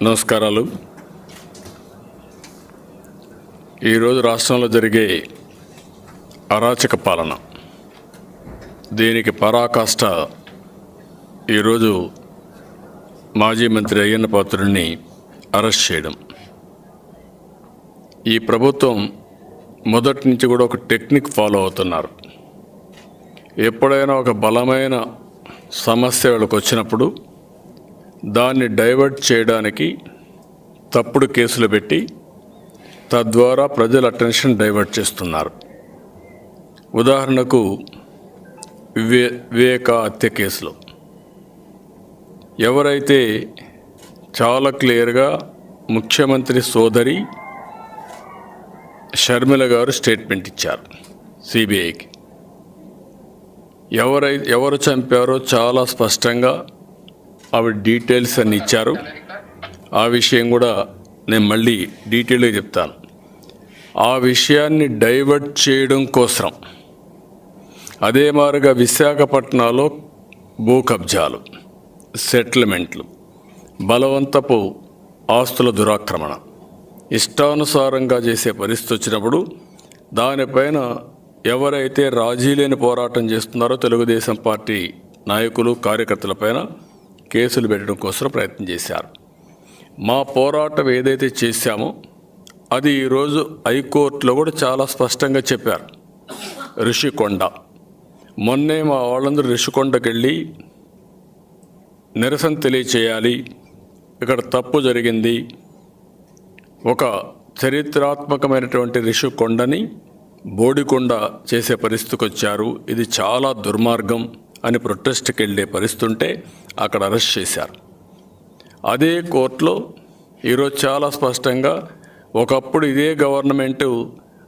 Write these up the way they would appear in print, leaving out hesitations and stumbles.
నమస్కారాలు. ఈరోజు రాష్ట్రంలో జరిగే అరాచక పాలన, దీనికి పరాకాష్ట ఈరోజు మాజీ మంత్రి అయ్యన్న పాత్రుడిని అరెస్ట్ చేయడం. ఈ ప్రభుత్వం మొదటి నుంచి కూడా ఒక టెక్నిక్ ఫాలో అవుతున్నారు. ఎప్పుడైనా ఒక బలమైన సమస్య వాళ్ళకి వచ్చినప్పుడు దాన్ని డైవర్ట్ చేయడానికి తప్పుడు కేసులు పెట్టి తద్వారా ప్రజల అటెన్షన్ డైవర్ట్ చేస్తున్నారు. ఉదాహరణకు వివేక హత్య కేసులో ఎవరైతే చాలా క్లియర్గా ముఖ్యమంత్రి సోదరి షర్మిల గారు స్టేట్మెంట్ ఇచ్చారు సిబిఐకి. ఎవరు చంపారో చాలా స్పష్టంగా ఆవిడ డీటెయిల్స్ అన్ని ఇచ్చారు. ఆ విషయం కూడా నేను మళ్ళీ డీటెయిల్గా చెప్తాను. ఆ విషయాన్ని డైవర్ట్ చేయడం కోసం అదే మారుగా విశాఖపట్నంలో భూ కబ్జాలు, సెటిల్మెంట్లు, బలవంతపు ఆస్తుల దురాక్రమణ ఇష్టానుసారంగా చేసే పరిస్థితి వచ్చినప్పుడు దానిపైన ఎవరైతే రాజీ లేని పోరాటం చేస్తున్నారో తెలుగుదేశం పార్టీ నాయకులు, కార్యకర్తలపైన కేసులు పెట్టడం కోసం ప్రయత్నం చేశారు. మా పోరాటం ఏదైతే చేశామో అది ఈరోజు హైకోర్టులో కూడా చాలా స్పష్టంగా చెప్పారు. రిషికొండ మొన్నే మా వాళ్ళందరూ రిషికొండకి వెళ్ళి నిరసన తెలియచేయాలి, ఇక్కడ తప్పు జరిగింది, ఒక చరిత్రాత్మకమైనటువంటి రిషికొండని బోడికొండ చేసే పరిస్థితికి వచ్చారు, ఇది చాలా దుర్మార్గం అని ప్రొటెస్ట్కి వెళ్ళే పరిస్థితి ఉంటే అక్కడ అరెస్ట్ చేశారు. అదే కోర్టులో ఈరోజు చాలా స్పష్టంగా ఒకప్పుడు ఇదే గవర్నమెంటు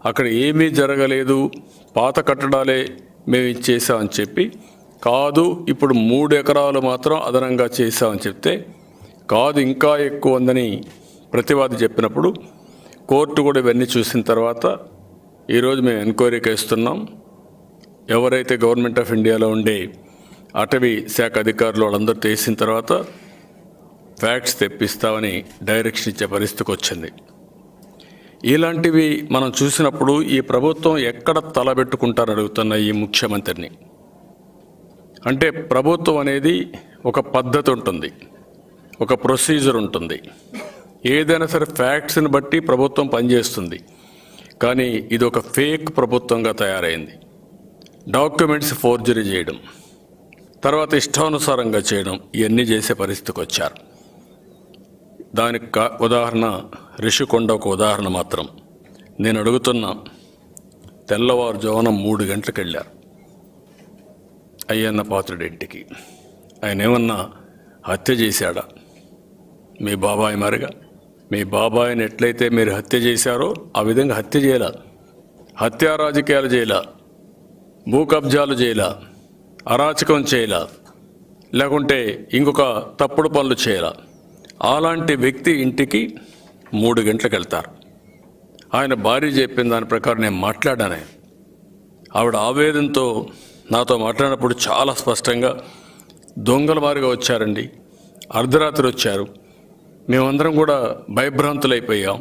అక్కడ ఏమీ జరగలేదు, పాత కట్టడాలే మేము ఇచ్చేసామని చెప్పి, కాదు ఇప్పుడు 3 ఎకరాలు మాత్రం అదనంగా చేసామని చెప్తే, కాదు ఇంకా ఎక్కువ ఉందని ప్రతివాది చెప్పినప్పుడు కోర్టు కూడా ఇవన్నీ చూసిన తర్వాత ఈరోజు మేము ఎంక్వైరీకి ఇస్తున్నాం. ఎవరైతే గవర్నమెంట్ ఆఫ్ ఇండియాలో ఉండే అటవీ శాఖ అధికారులు వాళ్ళందరూ చేసిన తర్వాత ఫ్యాక్ట్స్ తెప్పిస్తామని డైరెక్షన్ ఇచ్చే పరిస్థితికి వచ్చింది. ఇలాంటివి మనం చూసినప్పుడు ఈ ప్రభుత్వం ఎక్కడ తలబెట్టుకుంటారని అడుగుతున్న ఈ ముఖ్యమంత్రిని. అంటే ప్రభుత్వం అనేది ఒక పద్ధతి ఉంటుంది, ఒక ప్రొసీజర్ ఉంటుంది. ఏదైనా సరే ఫ్యాక్ట్స్ని బట్టి ప్రభుత్వం పనిచేస్తుంది. కానీ ఇది ఒక ఫేక్ ప్రభుత్వంగా తయారైంది. డాక్యుమెంట్స్ ఫోర్జరీ చేయడం, తర్వాత ఇష్టానుసారంగా చేయడం, ఇవన్నీ చేసే పరిస్థితికి వచ్చారు. దానికి ఉదాహరణ రిషికొండ ఒక ఉదాహరణ మాత్రం. నేను అడుగుతున్నా, తెల్లవారుజామున 3 గంటలకు వెళ్ళారు అయ్యన్న పాత్రుడి ఇంటికి. ఆయన ఏమన్నా హత్య చేశాడా? మీ బాబాయ్ మరిగా మీ బాబాయిని ఎట్లయితే మీరు హత్య చేశారో ఆ విధంగా హత్య చేయాల, హత్యా రాజకీయాలు చేయాల, భూ కబ్జాలు చేయాల, అరాచకం చేయాల, లేకుంటే ఇంకొక తప్పుడు పనులు చేయాల. అలాంటి వ్యక్తి ఇంటికి 3 గంటలకు వెళ్తారు. ఆయన భార్య చెప్పిన దాని ప్రకారం నేను మాట్లాడాను. ఆవిడ ఆవేదనతో నాతో మాట్లాడినప్పుడు చాలా స్పష్టంగా, దొంగల మారిగా వచ్చారండి, అర్ధరాత్రి వచ్చారు, మేమందరం కూడా భయభ్రాంతులైపోయాం,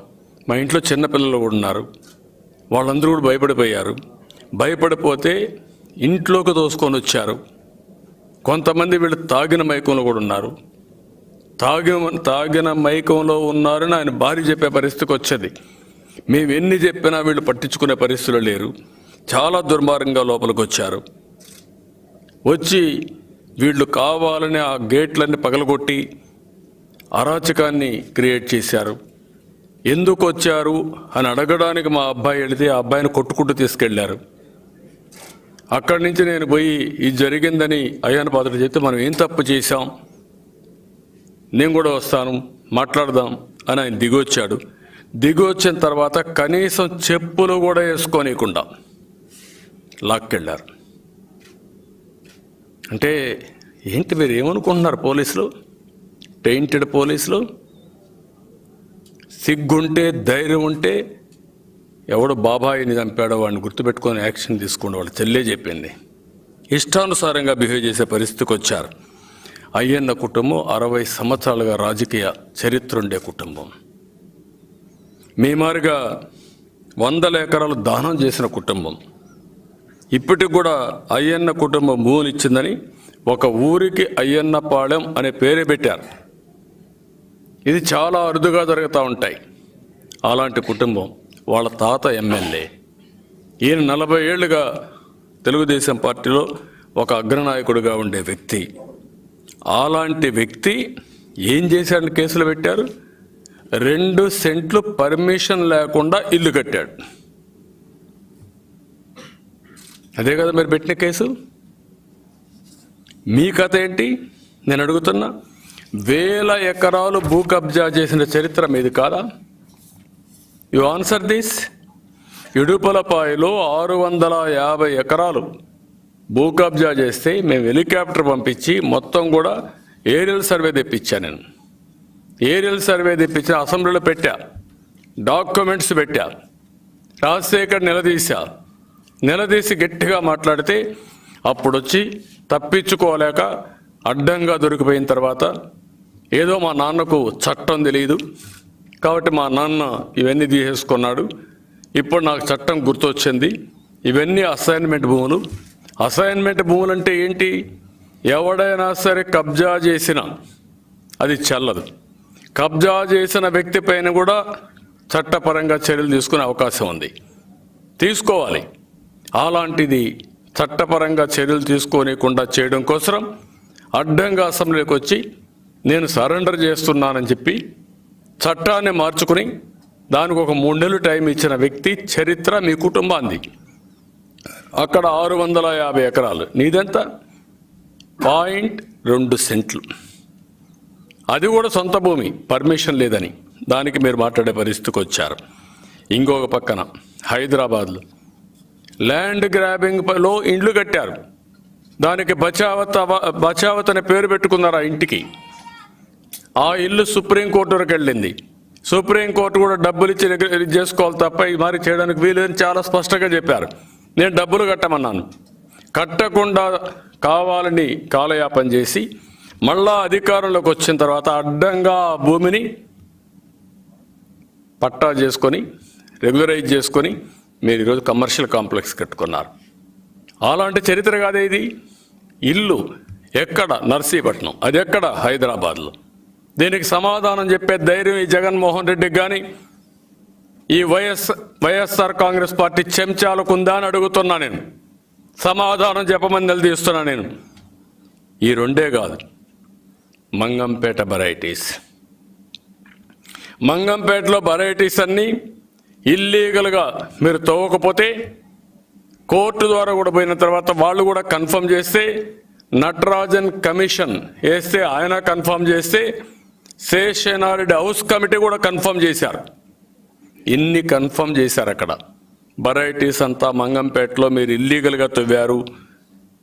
మా ఇంట్లో చిన్నపిల్లలు కూడా ఉన్నారు, వాళ్ళందరూ కూడా భయపడిపోయారు, భయపడిపోతే ఇంట్లోకి తోసుకొని వచ్చారు. కొంతమంది వీళ్ళు తాగిన మైకంలో కూడా ఉన్నారు, తాగిన మైకంలో ఉన్నారని ఆయన భార్య చెప్పే పరిస్థితికి వచ్చేది. మేము ఎన్ని చెప్పినా వీళ్ళు పట్టించుకునే పరిస్థితులు లేరు. చాలా దుర్మార్గంగా లోపలికి వచ్చారు. వచ్చి వీళ్ళు కావాలని ఆ గేట్లన్నీ పగలగొట్టి అరాచకాన్ని క్రియేట్ చేశారు. ఎందుకు వచ్చారు అని అడగడానికి మా అబ్బాయి వెళితే ఆ అబ్బాయిని కొట్టుకుంటూ తీసుకెళ్లారు. అక్కడి నుంచి నేను పోయి ఇది జరిగిందని అయ్యన్న పాత్రుడు చెప్తే, మనం ఏం తప్పు చేశాం, నేను కూడా వస్తాను మాట్లాడదాం అని ఆయన దిగొచ్చాడు. దిగొచ్చిన తర్వాత కనీసం చెప్పులు కూడా వేసుకోనియకుండా లాక్కెళ్ళారు. అంటే ఏంటి, మీరు ఏమనుకుంటున్నారు? పోలీసులు, టెయింటెడ్ పోలీసులు. సిగ్గుంటే, ధైర్యం ఉంటే ఎవడు బాబాయిని చంపాడో వాడిని గుర్తుపెట్టుకొని యాక్షన్ తీసుకోండి. వాళ్ళు చెల్లే చెప్పింది. ఇష్టానుసారంగా బిహేవ్ చేసే పరిస్థితికి వచ్చారు. అయ్యన్న కుటుంబం 60 సంవత్సరాలుగా రాజకీయ చరిత్ర ఉండే కుటుంబం. మీ మారిగా 100 ఎకరాలు దానం చేసిన కుటుంబం. ఇప్పటికి కూడా అయ్యన్న కుటుంబం భూమిని ఇచ్చిందని ఒక ఊరికి అయ్యన్నపాళెం అనే పేరే పెట్టారు. ఇది చాలా అరుదుగా జరుగుతూ ఉంటాయి. అలాంటి కుటుంబం, వాళ్ళ తాత ఎమ్మెల్యే, ఈయన 40 ఏళ్ళుగా తెలుగుదేశం పార్టీలో ఒక అగ్రనాయకుడిగా ఉండే వ్యక్తి. అలాంటి వ్యక్తి ఏం చేశాడని కేసులు పెట్టారు. 2 సెంట్లు పర్మిషన్ లేకుండా ఇల్లు కట్టాడు. అదే కదా మీరు పెట్టిన కేసు. మీ కథ ఏంటి నేను అడుగుతున్నా. 1000 ఎకరాలు భూ కబ్జా చేసిన చరిత్ర మీది కాదా? You answer this. ఇడుపులపాయలో 650 ఎకరాలు భూ కబ్జా చేస్తే మేము హెలికాప్టర్ పంపించి మొత్తం కూడా ఏరియల్ సర్వే తెప్పించా. నేను ఏరియల్ సర్వే తెప్పించి అసెంబ్లీలో పెట్టా, డాక్యుమెంట్స్ పెట్టా. రాజశేఖర్ నిలదీసి గట్టిగా మాట్లాడితే అప్పుడు వచ్చి తప్పించుకోలేక అడ్డంగా దొరికిపోయిన తర్వాత ఏదో మా నాన్నకు చట్టం తెలియదు కాబట్టి మా నాన్న ఇవన్నీ తీసేసుకున్నాడు, ఇప్పుడు నాకు చట్టం గుర్తొచ్చింది, ఇవన్నీ అసైన్మెంట్ భూములు. అసైన్మెంట్ భూములు అంటే ఏంటి? ఎవడైనా సరే కబ్జా చేసిన అది చెల్లదు. కబ్జా చేసిన వ్యక్తి పైన కూడా చట్టపరంగా చర్యలు తీసుకునే అవకాశం ఉంది, తీసుకోవాలి. అలాంటిది చట్టపరంగా చర్యలు తీసుకోనికుండా చేయడం కోసం అడ్డంగా అసెంబ్లీకి వచ్చి నేను సరెండర్ చేస్తున్నానని చెప్పి చట్టాన్ని మార్చుకుని దానికి ఒక 3 నెలలు టైం ఇచ్చిన వ్యక్తి చరిత్ర మీ కుటుంబాన్ని. అక్కడ 650 ఎకరాలు, నీదెంత? 0.2 సెంట్లు. అది కూడా సొంత భూమి, పర్మిషన్ లేదని దానికి మీరు మాట్లాడే పరిస్థితికి వచ్చారు. ఇంకొక పక్కన హైదరాబాద్లో ల్యాండ్ గ్రాబింగ్లో ఇండ్లు కట్టారు. దానికి బచావత్ అనే పేరు పెట్టుకున్నారు ఆ ఇంటికి. ఆ ఇల్లు సుప్రీంకోర్టు వరకు వెళ్ళింది. సుప్రీంకోర్టు కూడా డబ్బులు ఇచ్చి చేసుకోవాలి తప్ప ఇది మరి చేయడానికి వీలేదని చాలా స్పష్టంగా చెప్పారు. నేను డబ్బులు కట్టమన్నాను, కట్టకుండా కావాలని కాలయాపన చేసి మళ్ళా అధికారంలోకి వచ్చిన తర్వాత అడ్డంగా ఆ భూమిని పట్టా చేసుకొని రెగ్యులరైజ్ చేసుకొని మీరు ఈరోజు కమర్షియల్ కాంప్లెక్స్ కట్టుకున్నారు. అలాంటి చరిత్ర కాదే ఇది. ఇల్లు ఎక్కడ? నర్సీపట్నం. అది ఎక్కడ? హైదరాబాద్లో. దీనికి సమాధానం చెప్పే ధైర్యం ఈ జగన్మోహన్ రెడ్డికి కానీ ఈ వైఎస్ఆర్ కాంగ్రెస్ పార్టీ చెంచాలకు ఉందా అని అడుగుతున్నా. నేను సమాధానం చెప్పమని నిలదీస్తున్నా. నేను ఈ 2 కాదు, మంగంపేట వెరైటీస్, మంగంపేటలో వెరైటీస్ అన్నీ ఇల్లీగల్గా మీరు తవ్వకపోతే కోర్టు ద్వారా కూడా పోయిన తర్వాత వాళ్ళు కూడా కన్ఫర్మ్ చేస్తే, నటరాజన్ కమిషన్ వేస్తే ఆయన కన్ఫర్మ్ చేస్తే, శేషనారెడ్డి హౌస్ కమిటీ కూడా కన్ఫర్మ్ చేశారు. ఇన్ని కన్ఫర్మ్ చేశారు. అక్కడ వెరైటీస్ అంతా మంగంపేటలో మీరు ఇల్లీగల్గా తవ్వారు,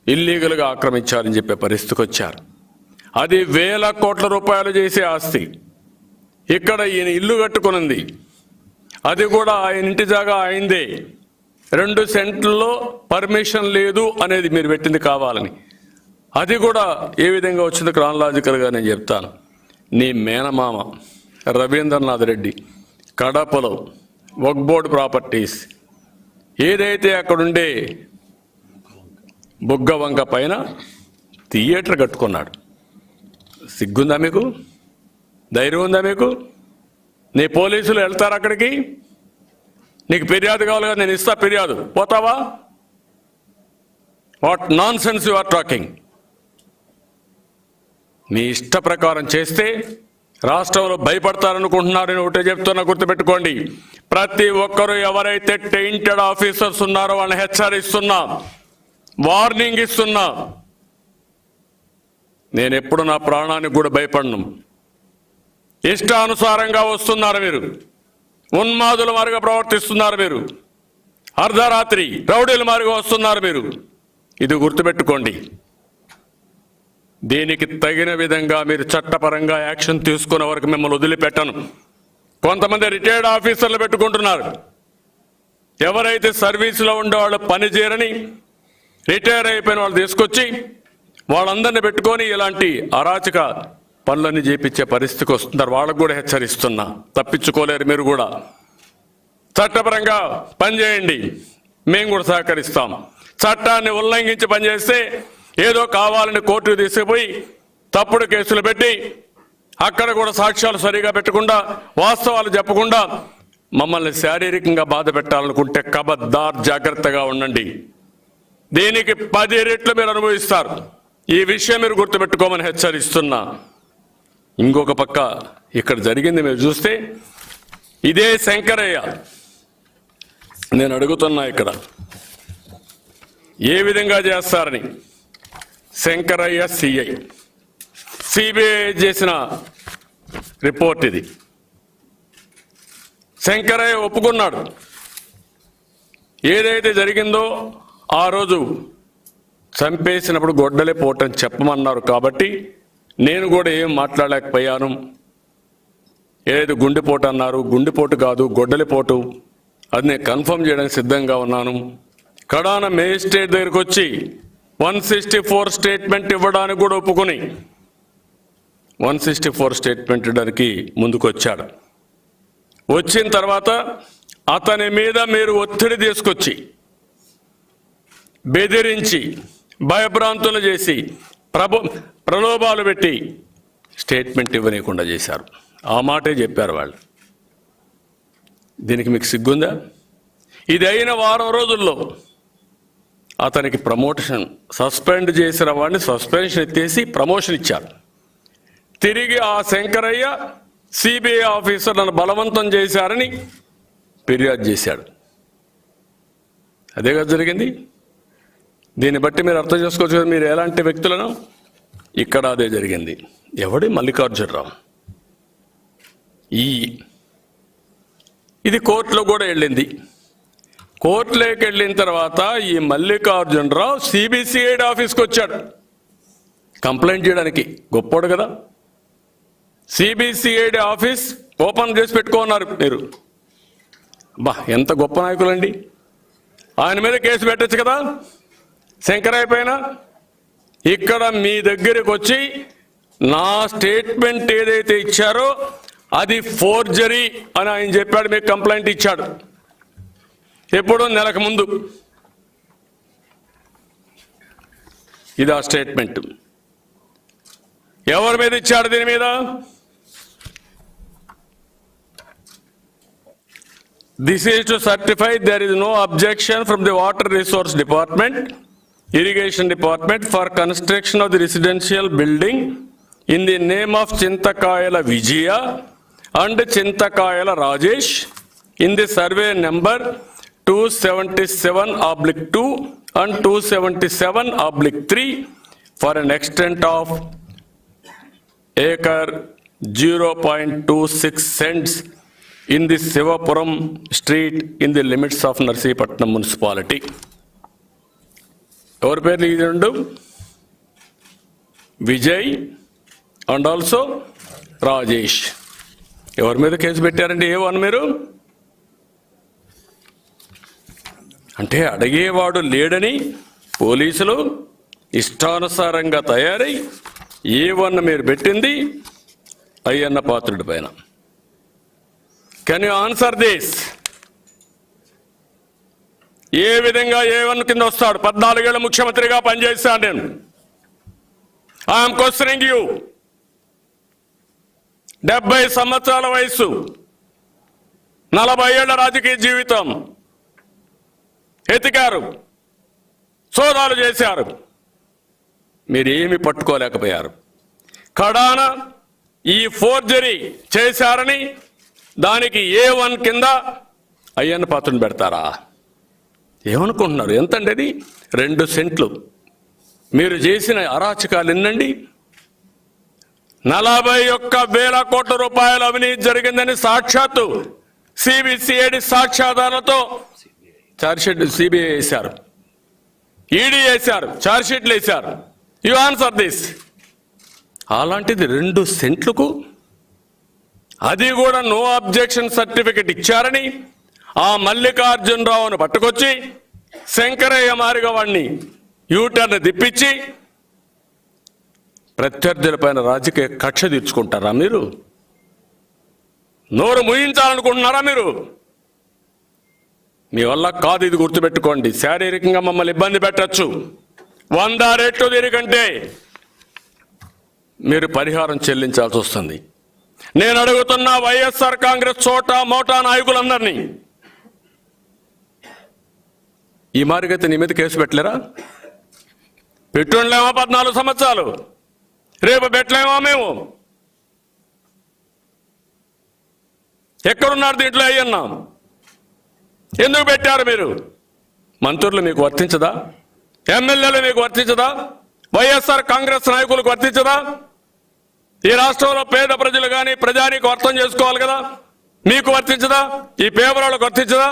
ఇల్లీగల్గా ఆక్రమించారని చెప్పే పరిస్థితికి వచ్చారు. అది 1000 కోట్ల రూపాయలు చేసే ఆస్తి. ఇక్కడ ఈయన ఇల్లు కట్టుకునింది, అది కూడా ఆయన ఇంటి జాగా అయిందే. 2 సెంట్లలో పర్మిషన్ లేదు అనేది మీరు పెట్టింది కావాలని. అది కూడా ఏ విధంగా వచ్చింది క్రానలాజికల్గా నేను చెప్తాను. నీ మేనమామ రవీంద్రనాథ్ రెడ్డి కడపలో వక్ఫ్ బోర్డ్ ప్రాపర్టీస్ ఏదైతే అక్కడుండే బుగ్గవంక పైన థియేటర్ కట్టుకున్నాడు. సిగ్గుందా మీకు? ధైర్యం ఉందా మీకు? నీ పోలీసులు వెళ్తారు అక్కడికి, నీకు ఫిర్యాదు కావాలిగా, నేను ఇస్తా ఫిర్యాదు, పోతావా? What nonsense you are talking. మీ ఇష్ట ప్రకారం చేస్తే రాష్ట్రంలో భయపడతారనుకుంటున్నారని ఒకటే చెప్తున్నా, గుర్తుపెట్టుకోండి. ప్రతి ఒక్కరూ ఎవరైతే టెయింటెడ్ ఆఫీసర్స్ ఉన్నారో వాళ్ళని హెచ్చరిస్తున్నా, వార్నింగ్ ఇస్తున్నా. నేను ఎప్పుడు నా ప్రాణానికి కూడా భయపడను. ఇష్టానుసారంగా వస్తున్నారు మీరు, ఉన్మాదుల మారిగా ప్రవర్తిస్తున్నారు మీరు, అర్ధరాత్రి రౌడీల మారిగా వస్తున్నారు మీరు. ఇది గుర్తుపెట్టుకోండి. దీనికి తగిన విధంగా మీరు చట్టపరంగా యాక్షన్ తీసుకునే వరకు మిమ్మల్ని వదిలిపెట్టను. కొంతమంది రిటైర్డ్ ఆఫీసర్లు పెట్టుకుంటున్నారు. ఎవరైతే సర్వీసులో ఉండే వాళ్ళు పని చేయరని రిటైర్ అయిపోయిన వాళ్ళు తీసుకొచ్చి వాళ్ళందరినీ పెట్టుకొని ఇలాంటి అరాచక పనులన్నీ చేపించే పరిస్థితికి వస్తున్నారు. వాళ్ళకు కూడా హెచ్చరిస్తున్నా, తప్పించుకోలేరు మీరు కూడా. చట్టపరంగా పనిచేయండి, మేము కూడా సహకరిస్తాం. చట్టాన్ని ఉల్లంఘించి పనిచేస్తే ఏదో కావాలని కోర్టుకు తీసుకుపోయి తప్పుడు కేసులు పెట్టి అక్కడ కూడా సాక్ష్యాలు సరిగా పెట్టకుండా వాస్తవాలు చెప్పకుండా మమ్మల్ని శారీరకంగా బాధ పెట్టాలనుకుంటే కబద్దార్, జాగ్రత్తగా ఉండండి. దీనికి 10 రెట్లు మీరు అనుభవిస్తారు. ఈ విషయం మీరు గుర్తుపెట్టుకోమని హెచ్చరిస్తున్నా. ఇంకొక పక్క ఇక్కడ జరిగింది మీరు చూస్తే, ఇదే శంకరయ్య, నేను అడుగుతున్నా ఇక్కడ ఏ విధంగా చేస్తారని. శంకరయ్య సిఐ, సిబిఐ చేసిన రిపోర్ట్ ఇది. శంకరయ్య ఒప్పుకున్నాడు, ఏదైతే జరిగిందో ఆ రోజు చంపేసినప్పుడు గొడ్డలే పోటని చెప్పమన్నారు. కాబట్టి నేను కూడా ఏం మాట్లాడలేకపోయాను. ఏదైతే గుండెపోటు అన్నారు, గుండెపోటు కాదు గొడ్డలిపోటు, అది నేను కన్ఫర్మ్ చేయడానికి సిద్ధంగా ఉన్నాను. కడాన మేజిస్ట్రేట్ దగ్గరికి వచ్చి 164 స్టేట్మెంట్ ఇవ్వడానికి కూడా ఒప్పుకొని 164 స్టేట్మెంట్ ఇవ్వడానికి ముందుకు వచ్చాడు. వచ్చిన తర్వాత అతని మీద మీరు ఒత్తిడి తీసుకొచ్చి బెదిరించి భయభ్రాంతులు చేసి ప్రలోభాలు పెట్టి స్టేట్మెంట్ ఇవ్వనీయకుండా చేశారు. ఆ మాటే చెప్పారు వాళ్ళు. దీనికి మీకు సిగ్గుందా? ఇది అయిన వారం రోజుల్లో అతనికి ప్రమోషన్, సస్పెండ్ చేసిన వాడిని సస్పెన్షన్ ఎత్తేసి ప్రమోషన్ ఇచ్చారు. తిరిగి ఆ శంకరయ్య సిబిఐ ఆఫీసర్ నన్ను బలవంతం చేశారని ఫిర్యాదు చేశాడు. అదే కదా జరిగింది. దీన్ని బట్టి మీరు అర్థం చేసుకోవచ్చు కదా మీరు ఎలాంటి వ్యక్తులను. ఇక్కడ అదే జరిగింది. ఎవడి? మల్లికార్జునరావు. ఇది కోర్టులో కూడా వెళ్ళింది. కోర్టులోకి వెళ్ళిన తర్వాత ఈ మల్లికార్జునరావు సిబిసిఐడి ఆఫీస్కి వచ్చాడు కంప్లైంట్ చేయడానికి. గొప్పోడు కదా. సిబిసిఐడి ఆఫీస్ ఓపెన్ చేసి పెట్టుకున్నారు మీరు. ఎంత గొప్ప నాయకులండి. ఆయన మీద కేసు పెట్టచ్చు కదా శంకరయ్య పైన. ఇక్కడ మీ దగ్గరికి వచ్చి నా స్టేట్మెంట్ ఏదైతే ఇచ్చారో అది ఫోర్జరీ అని ఆయన చెప్పాడు. మీకు కంప్లైంట్ ఇచ్చాడు. ఎప్పుడు? నెలకు ముందు. ఇది ఆ స్టేట్మెంట్. ఎవరి మీద ఇచ్చాడు? దీని మీద this is to certify there is no objection from the water resource department, irrigation department for construction of the residential building in the name of Chintakayala Vijaya and Chintakayala Rajesh in the survey number 277/2 and 277/3 for an extent of acre 0.26 cents in the Sivapuram street in the limits of Narsipatnam municipality. Our పేర్లు ఈ రెండు, Vijay and also Rajesh. ఎవరి మీద case పెట్టారండి? ఏమని మీరు అంటే అడిగేవాడు లేడని పోలీసులు ఇష్టానుసారంగా తయారై ఏవన్న మీరు పెట్టింది అయ్యన్న పాత్రుడి పైన. Can you answer this? ఏ విధంగా ఏవన్ కింద వస్తాడు? 14 ఏళ్ళ ముఖ్యమంత్రిగా పనిచేస్తాను నేను. I'm questioning you. 70 సంవత్సరాల వయసు, 40 ఏళ్ల రాజకీయ జీవితం, ఎతికారు, సోదాలు చేశారు, మీరేమి పట్టుకోలేకపోయారు. కడాన ఈ ఫోర్జరీ చేశారని దానికి A1 కింద అయ్యన్న పాత్రను పెడతారా? ఏమనుకుంటున్నారు? ఎంతండి అది? 2 సెంట్లు. మీరు చేసిన అరాచకాలు ఎన్నండి? 41,000 కోట్ల రూపాయల అవినీతి జరిగిందని సాక్షాత్తు సిబిసిఐడి సాక్ష్యాధారాలతో ఛార్జ్షీట్ సిబిఐ వేశారు, ఈడీ వేశారు, ఛార్జ్షీట్లు వేశారు. You answer this. అలాంటిది 2 సెంట్లకు అది కూడా నో అబ్జెక్షన్ సర్టిఫికెట్ ఇచ్చారని ఆ మల్లికార్జునరావును పట్టుకొచ్చి శంకరయ్య మారిగా వాడిని యూటర్న్ తిప్పించి ప్రత్యర్థులపైన రాజకీయ కక్ష తీర్చుకుంటారా మీరు? నోరు ముయించాలనుకుంటున్నారా మీరు? మీ వల్ల కాదు, ఇది గుర్తుపెట్టుకోండి. శారీరకంగా మమ్మల్ని ఇబ్బంది పెట్టచ్చు, 100 రెట్లు దీనికంటే మీరు పరిహారం చెల్లించాల్సి వస్తుంది. నేను అడుగుతున్న వైఎస్ఆర్ కాంగ్రెస్ చోటా మోటా నాయకులందరినీ, ఈ మారిగైతే నీ మీద కేసు పెట్టలేరా? పెట్టుండలేమా 14 సంవత్సరాలు, రేపు పెట్టలేమా మేము? ఎక్కడున్నారు దీంట్లో అయ్యన్నా? ఎందుకు పెట్టారు మీరు? మంత్రులు మీకు వర్తించదా? ఎమ్మెల్యేలు మీకు వర్తించదా? వైఎస్ఆర్ కాంగ్రెస్ నాయకులకు వర్తించదా? ఈ రాష్ట్రంలో పేద ప్రజలు కానీ ప్రజానికి అర్థం చేసుకోవాలి కదా, మీకు వర్తించదా? ఈ పేపర్ వాళ్ళకు వర్తించదా?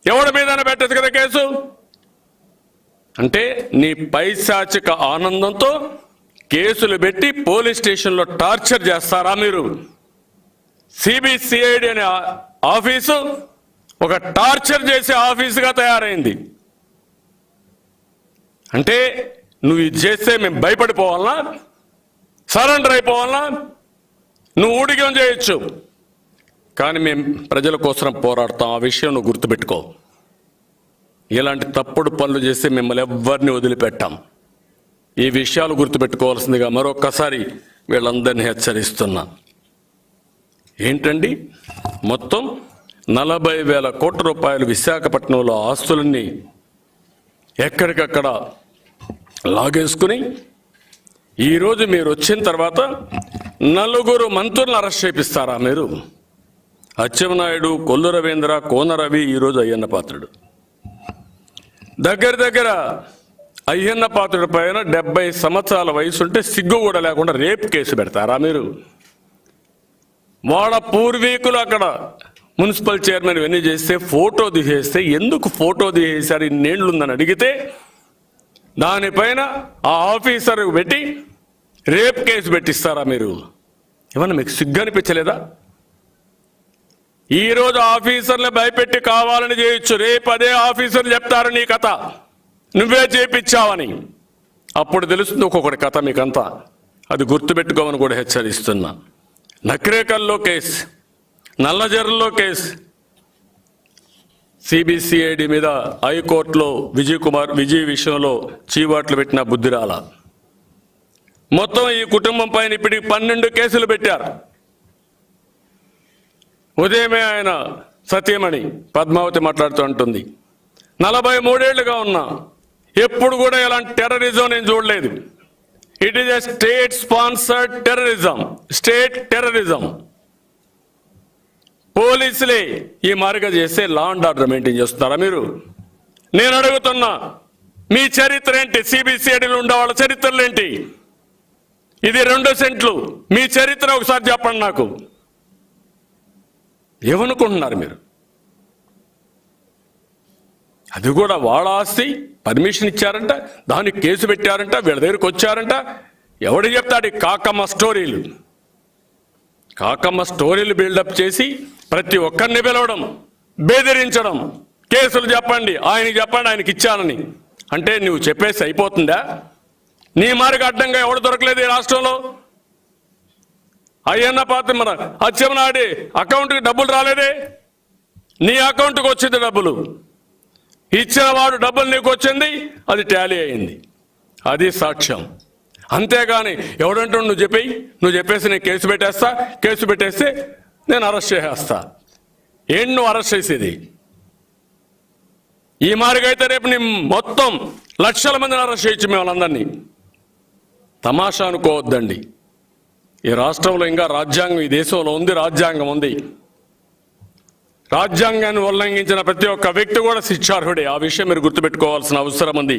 ఎవరి మీదైనా పెట్టదు కదా కేసు? అంటే నీ పైశాచిక ఆనందంతో కేసులు పెట్టి పోలీస్ స్టేషన్లో టార్చర్ చేస్తారా మీరు? సిబిసిఐడి అనే ఆఫీసు ఒక టార్చర్ చేసే ఆఫీసుగా తయారైంది. అంటే నువ్వు ఇది చేస్తే మేము భయపడిపోవాలనా? సరెండర్ అయిపోవాలనా? నువ్వు ఊడిగం చేయొచ్చు, కానీ మేము ప్రజల కోసం పోరాడతాం. ఆ విషయం నువ్వు గుర్తుపెట్టుకో. ఇలాంటి తప్పుడు పనులు చేస్తే మిమ్మల్ని ఎవ్వరిని వదిలిపెట్టాం. ఈ విషయాలు గుర్తుపెట్టుకోవాల్సిందిగా మరొక్కసారి వీళ్ళందరినీ హెచ్చరిస్తున్నా. ఏంటండి, మొత్తం 40,000 కోట్ల రూపాయలు విశాఖపట్నంలో ఆస్తులన్నీ ఎక్కడికక్కడ లాగేసుకుని ఈరోజు మీరు వచ్చిన తర్వాత 4 మంత్రులను అరెస్ట్ చేపిస్తారా మీరు? అచ్చెన్నాయుడు, కొల్లు రవీంద్ర, కోన రవి, ఈరోజు అయ్యన్న పాత్రుడు. దగ్గర అయ్యన్న పాత్రుడి పైన 70 సంవత్సరాల వయసు ఉంటే సిగ్గు కూడా లేకుండా రేప్ కేసు పెడతారా మీరు? వాళ్ళ పూర్వీకులు అక్కడ మున్సిపల్ చైర్మన్ ఇవన్నీ చేస్తే ఫోటో తీసేస్తే, ఎందుకు ఫోటో తీసేశారు ఇన్నేళ్ళు ఉందని అడిగితే దానిపైన ఆ ఆఫీసర్ పెట్టి రేప్ కేసు పెట్టిస్తారా మీరు? ఏమన్నా మీకు సిగ్గు అనిపించలేదా? ఈరోజు ఆఫీసర్లు భయపెట్టి కావాలని చేయొచ్చు, రేపు అదే ఆఫీసర్లు చెప్తారు నీ కథ, నువ్వే చేపించావని. అప్పుడు తెలుస్తుంది ఒక్కొక్కటి కథ మీకంతా. అది గుర్తుపెట్టుకోమని కూడా హెచ్చరిస్తున్నా. నక్రేకల్లో కేసు, నల్లజర్లలో కేసు, సిబిసిఐడి మీద హైకోర్టులో విజయ్ విషయంలో చీవాట్లు పెట్టిన బుద్ధిరాల. మొత్తం ఈ కుటుంబం పైన ఇప్పటికి 12 కేసులు పెట్టారు. ఉదయమే ఆయన సతీమణి పద్మావతి మాట్లాడుతూ ఉంటుంది, 43 ఏళ్లుగా ఉన్నా ఎప్పుడు కూడా ఇలాంటి టెర్రరిజం నేను చూడలేదు. It is a state sponsored terrorism, state terrorism. పోలీసులే ఈ మార్గం చేస్తే లా అండ్ ఆర్డర్ మెయింటైన్ చేస్తున్నారా మీరు? నేను అడుగుతున్నా, మీ చరిత్ర ఏంటి? సిబిసిఐడిలో ఉండే వాళ్ళ చరిత్రలు ఏంటి? ఇది 2 సెంట్లు. మీ చరిత్ర ఒకసారి చెప్పండి నాకు. ఏమనుకుంటున్నారు మీరు? అది కూడా వాళ్ళ ఆస్తి, పర్మిషన్ ఇచ్చారంట, దానికి కేసు పెట్టారంట, వీళ్ళ దగ్గరికి వచ్చారంట. ఎవడు చెప్తాడు ఈ కాకమ్మ స్టోరీలు? కాకమ్మ స్టోరీలు బిల్డప్ చేసి ప్రతి ఒక్కరిని పిలవడం, బెదిరించడం, కేసులు చెప్పండి, ఆయనకి చెప్పండి, ఆయనకి ఇచ్చానని. అంటే నువ్వు చెప్పేసి అయిపోతుందా? నీ మార్గ అడ్డంగా ఎవడు దొరకలేదు ఈ రాష్ట్రంలో. అయ్యన్న పాత్ర మన అచ్చెన్నాయుడు అకౌంట్కి డబ్బులు రాలేదే, నీ అకౌంట్కి వచ్చింది డబ్బులు. ఇచ్చిన వాడు డబ్బులు నీకు వచ్చింది, అది టాలీ అయింది, అది సాక్ష్యం. అంతేగాని ఎవడంటూ నువ్వు చెప్పేసి నేను కేసు పెట్టేస్తా, కేసు పెట్టేస్తే నేను అరెస్ట్ చేసేస్తా. ఏంటి నువ్వు అరెస్ట్ చేసేది? ఈ మార్గైతే రేపు నీ మొత్తం లక్షల మందిని అరెస్ట్ చేయొచ్చు మిమ్మల్ని. తమాషా అనుకోవద్దండి. ఈ రాష్ట్రంలో ఇంకా రాజ్యాంగం, ఈ దేశంలో ఉంది, రాజ్యాంగం ఉంది. రాజ్యాంగాన్ని ఉల్లంఘించిన ప్రతి ఒక్క వ్యక్తి కూడా శిక్షార్హుడే. ఆ విషయం మీరు గుర్తుపెట్టుకోవాల్సిన అవసరం ఉంది.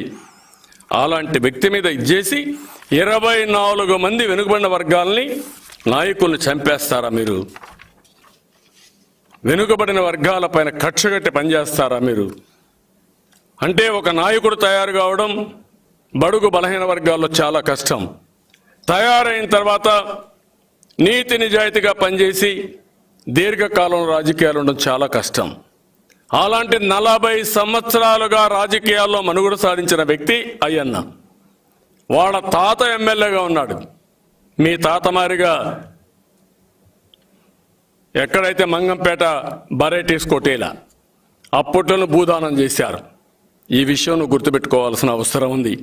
అలాంటి వ్యక్తి మీద ఇచ్చేసి 24 మంది వెనుకబడిన వర్గాలని నాయకుల్ని చంపేస్తారా మీరు? వెనుకబడిన వర్గాల పైన కక్షగట్టి పనిచేస్తారా మీరు? అంటే ఒక నాయకుడు తయారు కావడం బడుగు బలహీన వర్గాల్లో చాలా కష్టం. తయారైన తర్వాత నీతి నిజాయితీగా పనిచేసి దీర్ఘకాలం రాజకీయాలు ఉండడం చాలా కష్టం. అలాంటి 40 సంవత్సరాలుగా రాజకీయాల్లో మనుగడ సాధించిన వ్యక్తి అయ్యన్న. వాళ్ళ తాత ఎమ్మెల్యేగా ఉన్నాడు. మీ తాత మారిగా ఎక్కడైతే మంగంపేట బరేటీస్ కొట్టేలా అప్పట్లోనూ భూదానం చేశారు. ఈ విషయం నువ్వు గుర్తుపెట్టుకోవాల్సిన అవసరం ఉంది.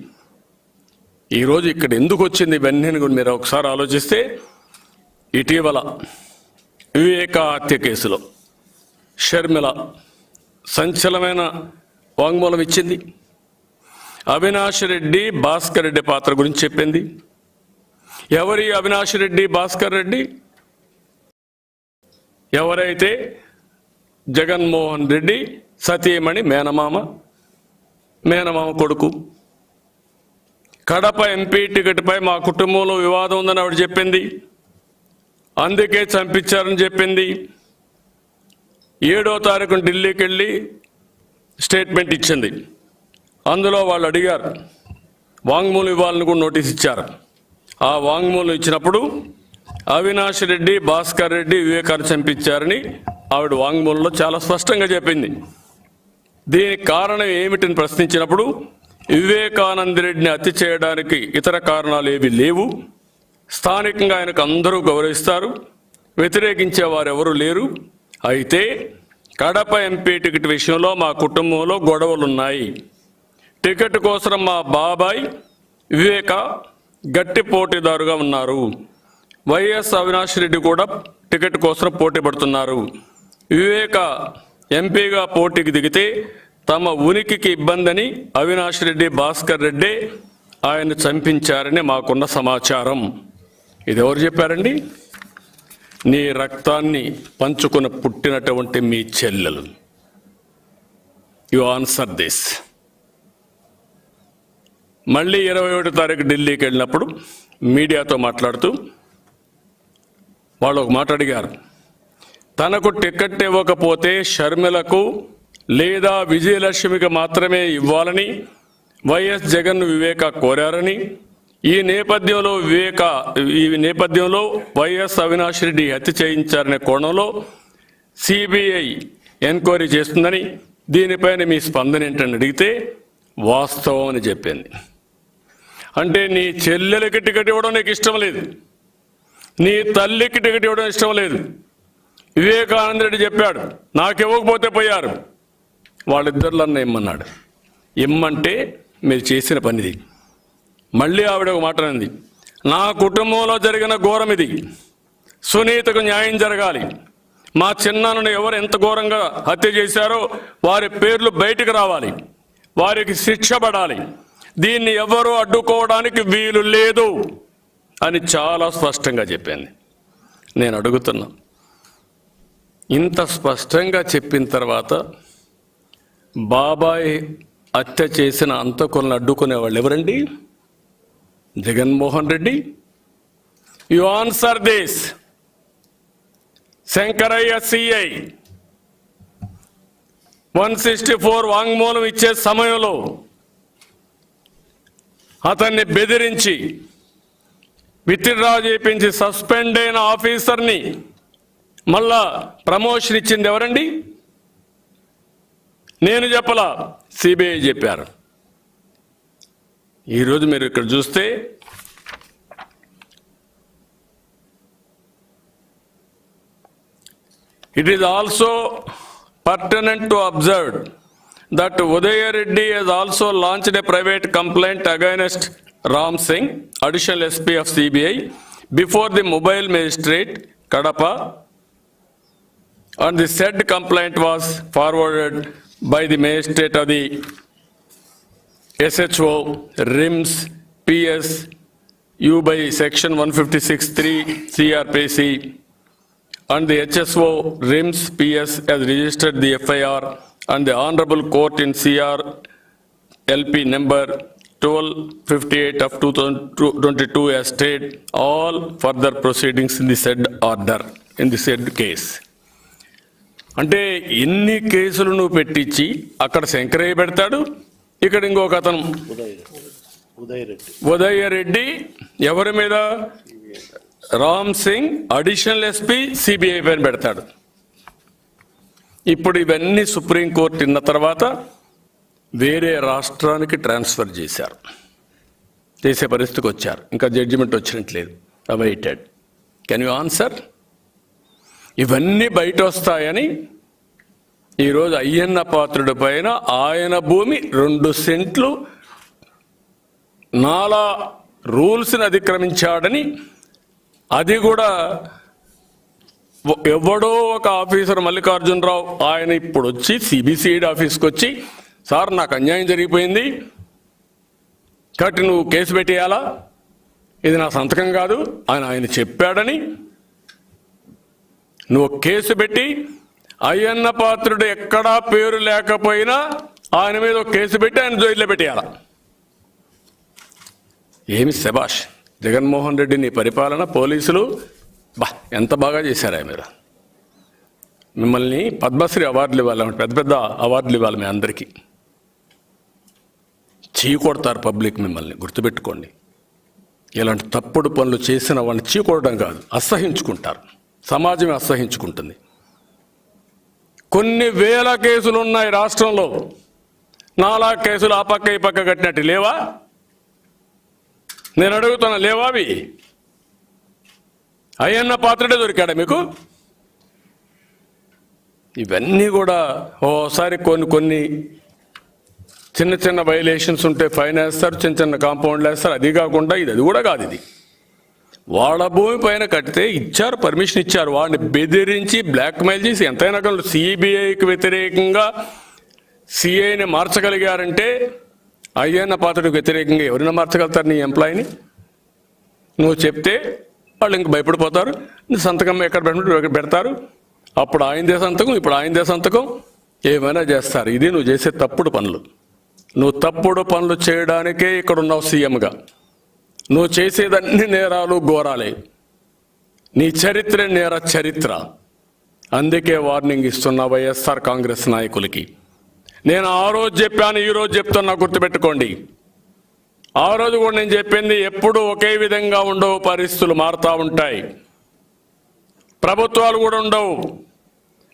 ఈరోజు ఇక్కడ ఎందుకు వచ్చింది ఇవన్నీ కూడా మీరు ఒకసారి ఆలోచిస్తే, ఇటీవల వివేక హత్య కేసులో షర్మిల సంచలనమైన వాంగ్మూలం ఇచ్చింది. అవినాష్ రెడ్డి, భాస్కర్ రెడ్డి పాత్ర గురించి చెప్పింది. ఎవరి అవినాష్ రెడ్డి, భాస్కర్ రెడ్డి? ఎవరైతే జగన్మోహన్ రెడ్డి సతీమణి మేనమామ కొడుకు. కడప ఎంపీ టికెట్పై మా కుటుంబంలో వివాదం ఉందని ఆవిడ చెప్పింది. అందుకే చంపించారని చెప్పింది. 7వ తారీఖున ఢిల్లీకి వెళ్ళి స్టేట్మెంట్ ఇచ్చింది. అందులో వాళ్ళు అడిగారు, వాంగ్మూలం ఇవ్వాలని కూడా నోటీస్ ఇచ్చారు. ఆ వాంగ్మూలం ఇచ్చినప్పుడు అవినాష్ రెడ్డి, భాస్కర్ రెడ్డి వివేకాన్ని చంపించారని ఆవిడ వాంగ్మూలంలో చాలా స్పష్టంగా చెప్పింది. దీనికి కారణం ఏమిటని ప్రశ్నించినప్పుడు వివేకానంద రెడ్డిని హత్య చేయడానికి ఇతర కారణాలు ఏవి లేవు, స్థానికంగా ఆయనకు అందరూ గౌరవిస్తారు, వ్యతిరేకించే వారెవరూ లేరు, అయితే కడప ఎంపీ టికెట్ విషయంలో మా కుటుంబంలో గొడవలున్నాయి, టికెట్ కోసం మా బాబాయ్ వివేక గట్టి పోటీదారుగా ఉన్నారు, వైఎస్ అవినాష్ రెడ్డి కూడా టికెట్ కోసం పోటీ పడుతున్నారు, వివేక ఎంపీగా పోటీకి దిగితే తమ ఉనికికి ఇబ్బందని అవినాష్ రెడ్డి, భాస్కర్ రెడ్డి ఆయన చంపించారని మాకున్న సమాచారం. ఇది ఎవరు చెప్పారండి? నీ రక్తాన్ని పంచుకుని పుట్టినటువంటి మీ చెల్లెలు. You answer this. మళ్ళీ 21వ తారీఖు ఢిల్లీకి వెళ్ళినప్పుడు మీడియాతో మాట్లాడుతూ వాళ్ళు ఒక మాట అడిగారు. తనకు టికెట్ ఇవ్వకపోతే షర్మిలకు లేదా విజయలక్ష్మికి మాత్రమే ఇవ్వాలని వైఎస్ జగన్ వివేక కోరారని, ఈ నేపథ్యంలో వైఎస్ అవినాష్ రెడ్డి హత్య చేయించారనే కోణంలో సిబిఐ ఎంక్వైరీ చేస్తుందని, దీనిపైన మీ స్పందన ఏంటని అడిగితే వాస్తవం అని చెప్పింది. అంటే నీ చెల్లెలకి టికెట్ ఇవ్వడం నీకు ఇష్టం లేదు, నీ తల్లికి టికెట్ ఇవ్వడం ఇష్టం లేదు. వివేకానంద రెడ్డి చెప్పాడు, నాకు ఇవ్వకపోతే పోయారు, వాళ్ళిద్దరిలో ఇమ్మన్నాడు. ఇమ్మంటే మీరు చేసిన పనిది. మళ్ళీ ఆవిడ ఒక మాట అనింది, నా కుటుంబంలో జరిగిన ఘోరం ఇది, సునీతకు న్యాయం జరగాలి, మా చిన్నాన్నను ఎవరు ఎంత ఘోరంగా హత్య చేశారో వారి పేర్లు బయటకు రావాలి, వారికి శిక్ష పడాలి, దీన్ని ఎవరూ అడ్డుకోవడానికి వీలు లేదు అని చాలా స్పష్టంగా చెప్పింది. నేను అడుగుతున్నా, ఇంత స్పష్టంగా చెప్పిన తర్వాత బాబాయ్ హత్య చేసిన అంతకులను అడ్డుకునే వాళ్ళు ఎవరండి? Jaganmohan Reddy. You answer this. Shankaraiah CI 164 వాంగ్మూలం ఇచ్చే సమయంలో అతన్ని బెదిరించి విత్డ్రా చేయించి సస్పెండ్ అయిన ఆఫీసర్ని మళ్ళా ప్రమోషన్ ఇచ్చింది ఎవరండి? నేను చెప్పలా, సిబిఐ చెప్పారు. ఈరోజు మీరు ఇక్కడ చూస్తే it is also pertinent to observe that Udaya Reddy has also launched a private complaint against Ram Singh, additional SP of CBI, before the mobile magistrate Kadapa, and the said complaint was forwarded by the magistrate of the SHO RIMS PS U by section 156(3) CRPC, and the HSO RIMS PS has registered the FIR, and the Honorable Court in CR LP number 1258 of 2022 has stayed all further proceedings in the said order, in the said case. అంటే ఎన్ని కేసులు నువ్వు పెట్టించి అక్కడ శంకరయ్య పెడతాడు, ఇక్కడ ఇంకొక అతను ఉదయ రెడ్డి ఎవరి మీద? Ram Singh additional SP CBI పైన పెడతాడు. ఇప్పుడు ఇవన్నీ సుప్రీంకోర్టు విన్న తర్వాత వేరే రాష్ట్రానికి ట్రాన్స్ఫర్ చేశారు. చేసే పరిస్థితికి వచ్చారు. ఇంకా జడ్జిమెంట్ వచ్చినట్లేదు, అవైటెడ్. Can you answer? ఇవన్నీ బయట వస్తాయని ఈరోజు అయ్యన్న పాత్రుడి పైన ఆయన భూమి 2 సెంట్లు నాలా రూల్స్ని అతిక్రమించాడని, అది కూడా ఎవడో ఒక ఆఫీసర్ మల్లికార్జునరావు ఆయన ఇప్పుడు వచ్చి సిబిసిఐడి ఆఫీస్కి వచ్చి, సార్ నాకు అన్యాయం జరిగిపోయింది కాబట్టి నువ్వు కేసు పెట్టేయాలా, ఇది నా సంతకం కాదు అని ఆయన చెప్పాడని నువ్వు కేసు పెట్టి అయ్యన్న పాత్రుడు ఎక్కడా పేరు లేకపోయినా ఆయన మీద ఒక కేసు పెట్టి ఆయన జైల్లో పెట్టేయాల. ఏమి శభాష్ జగన్మోహన్ రెడ్డి, నీ పరిపాలన, పోలీసులు ఎంత బాగా చేశారా మీరు. మిమ్మల్ని పద్మశ్రీ అవార్డులు ఇవ్వాలి, పెద్ద పెద్ద అవార్డులు ఇవ్వాలి మీ అందరికీ. చీకొడతారు పబ్లిక్ మిమ్మల్ని, గుర్తుపెట్టుకోండి. ఇలాంటి తప్పుడు పనులు చేసిన వాళ్ళని చీకొడడం కాదు, అసహించుకుంటారు, సమాజమే అసహించుకుంటుంది. కొన్ని వేల కేసులు ఉన్నాయి రాష్ట్రంలో, 4 కేసులు ఆ పక్క ఈ పక్క కట్టినట్టు లేవా? నేను అడుగుతున్నా, లేవా అవి? అయ్యన్న పాత్రుడే దొరికాడా మీకు? ఇవన్నీ కూడా ఓసారి కొన్ని చిన్న చిన్న వైలేషన్స్ ఉంటే ఫైన్ వేస్తారు, చిన్న చిన్న కాంపౌండ్లు వేస్తారు. అది కాకుండా అది కూడా కాదు. ఇది వాళ్ళ భూమి పైన కట్టితే ఇచ్చారు, పర్మిషన్ ఇచ్చారు. వాడిని బెదిరించి బ్లాక్మెయిల్ చేసి ఎంతైనా కానీ సిబిఐకి వ్యతిరేకంగా సిఐని మార్చగలిగారంటే అయ్యన్న పాత్రుడికి వ్యతిరేకంగా ఎవరైనా మార్చగలుగుతారు? నీ ఎంప్లాయీని నువ్వు చెప్తే వాళ్ళు ఇంక భయపడిపోతారు. నీ సంతకం ఎక్కడ పెడతారు, అప్పుడు ఆయనదే సంతకం, ఇప్పుడు ఆయనదే సంతకం, ఏమైనా చేస్తారు. ఇది నువ్వు చేసే తప్పుడు పనులు. నువ్వు తప్పుడు పనులు చేయడానికే ఇక్కడ ఉన్నావు సీఎంగా. నువ్వు చేసేదన్ని నేరాలు, ఘోరాలే. నీ చరిత్ర నేర చరిత్ర. అందుకే వార్నింగ్ ఇస్తున్నా వైఎస్ఆర్ కాంగ్రెస్ నాయకులకి. నేను ఆ రోజు చెప్పాను, ఈరోజు చెప్తున్నా, గుర్తుపెట్టుకోండి. ఆ రోజు కూడా నేను చెప్పింది ఎప్పుడు ఒకే విధంగా ఉండవు, పరిస్థితులు మారుతూ ఉంటాయి, ప్రభుత్వాలు కూడా ఉండవు.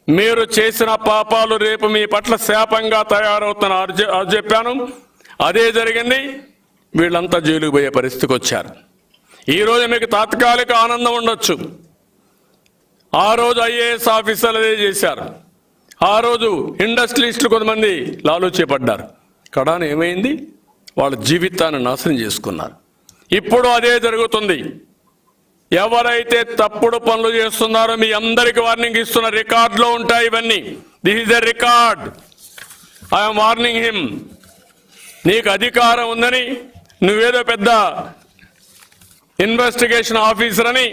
మీరు చేసిన పాపాలు రేపు మీ పట్ల శాపంగా తయారవుతున్నారు అది చెప్పాను. అదే జరిగింది. వీళ్ళంతా జైలుకు పోయే పరిస్థితికి వచ్చారు. ఈరోజు మీకు తాత్కాలిక ఆనందం ఉండొచ్చు. ఆ రోజు ఐఏఎస్ ఆఫీసర్లు అదే చేశారు. ఆ రోజు ఇండస్ట్రియలిస్టులు కొంతమంది లాలూచీపడ్డారు. కడాన ఏమైంది? వాళ్ళ జీవితాన్ని నాశనం చేసుకున్నారు. ఇప్పుడు అదే జరుగుతుంది. ఎవరైతే తప్పుడు పనులు చేస్తున్నారో మీ అందరికి వార్నింగ్ ఇస్తున్న, రికార్డులో ఉంటాయి ఇవన్నీ. This is the record. I'm warning him. నీకు అధికారం ఉందని నువ్వేదో పెద్ద ఇన్వెస్టిగేషన్ ఆఫీసర్ అని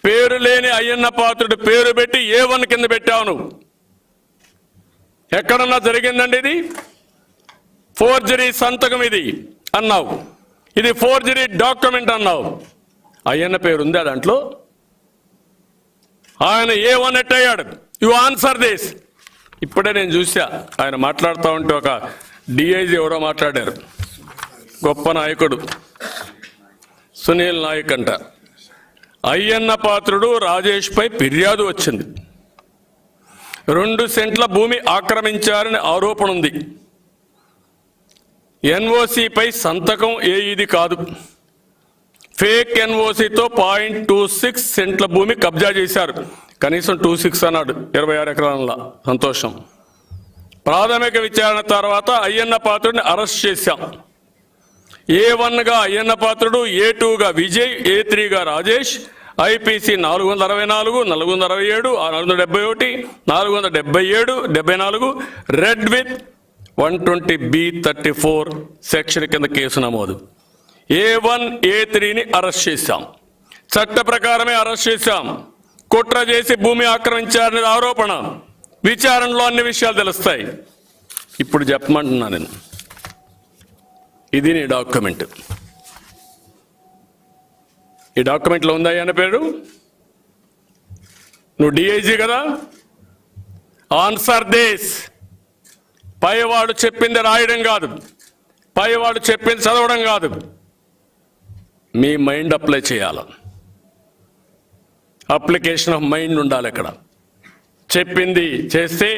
పేరు లేని అయ్యన్న పాత్రుడు పేరు పెట్టి A1 కింద పెట్టావు. నువ్వు ఎక్కడన్నా జరిగిందండి ఇది? ఫోర్జరీ సంతకం ఇది అన్నావు, ఇది ఫోర్జరీ డాక్యుమెంట్ అన్నావు. అయ్యన్న పేరు ఉందా దాంట్లో? ఆయన A1 ఎట్టయ్యాడు? You answer this. ఇప్పుడే నేను చూసా, ఆయన మాట్లాడుతూ ఉంటే ఒక డిఐజీ ఎవరో మాట్లాడారు, గొప్ప నాయకుడు సునీల్ నాయక్ అంట. అయ్యన్న పాత్రుడు రాజేష్ పై ఫిర్యాదు వచ్చింది. 2 సెంట్ల భూమి ఆక్రమించారని ఆరోపణ ఉంది. ఎన్ఓసిపై సంతకం ఇది కాదు, ఫేక్ ఎన్ఓసితో 0.26 సెంట్ల భూమి కబ్జా చేశారు. కనీసం 26 అన్నాడు, 26 ఎకరాల. సంతోషం. ప్రాథమిక విచారణ తర్వాత అయ్యన్న పాత్రుడిని అరెస్ట్ చేశాం. A1గా అయ్యన్న పాత్రుడు, A2గా విజయ్, A3గా Rajesh. IPC 464, 467, 471, 477, 74 read with 120B34 section కింద కేసు నమోదు. A1, A3ని అరెస్ట్ చేశాం. చట్ట ప్రకారమే అరెస్ట్ చేశాం. కుట్ర చేసి భూమి ఆక్రమించారనే ఆరోపణ. విచారణలో అన్ని విషయాలు తెలుస్తాయి. ఇప్పుడు చెప్పమంటున్నా నేను, ఇది నీ డాక్యుమెంట్. ఈ డాక్యుమెంట్లో ఉందా అన్న పేరు? నువ్వు డిఐజీ కదా, ఆన్సర్ దిస్. పైవాడు చెప్పింది రాయడం కాదు, పైవాడు చెప్పింది చదవడం కాదు, మీ మైండ్ అప్లై చేయాలి. అప్లికేషన్ ఆఫ్ మైండ్ ఉండాలి. అక్కడ చెప్పింది చేస్తే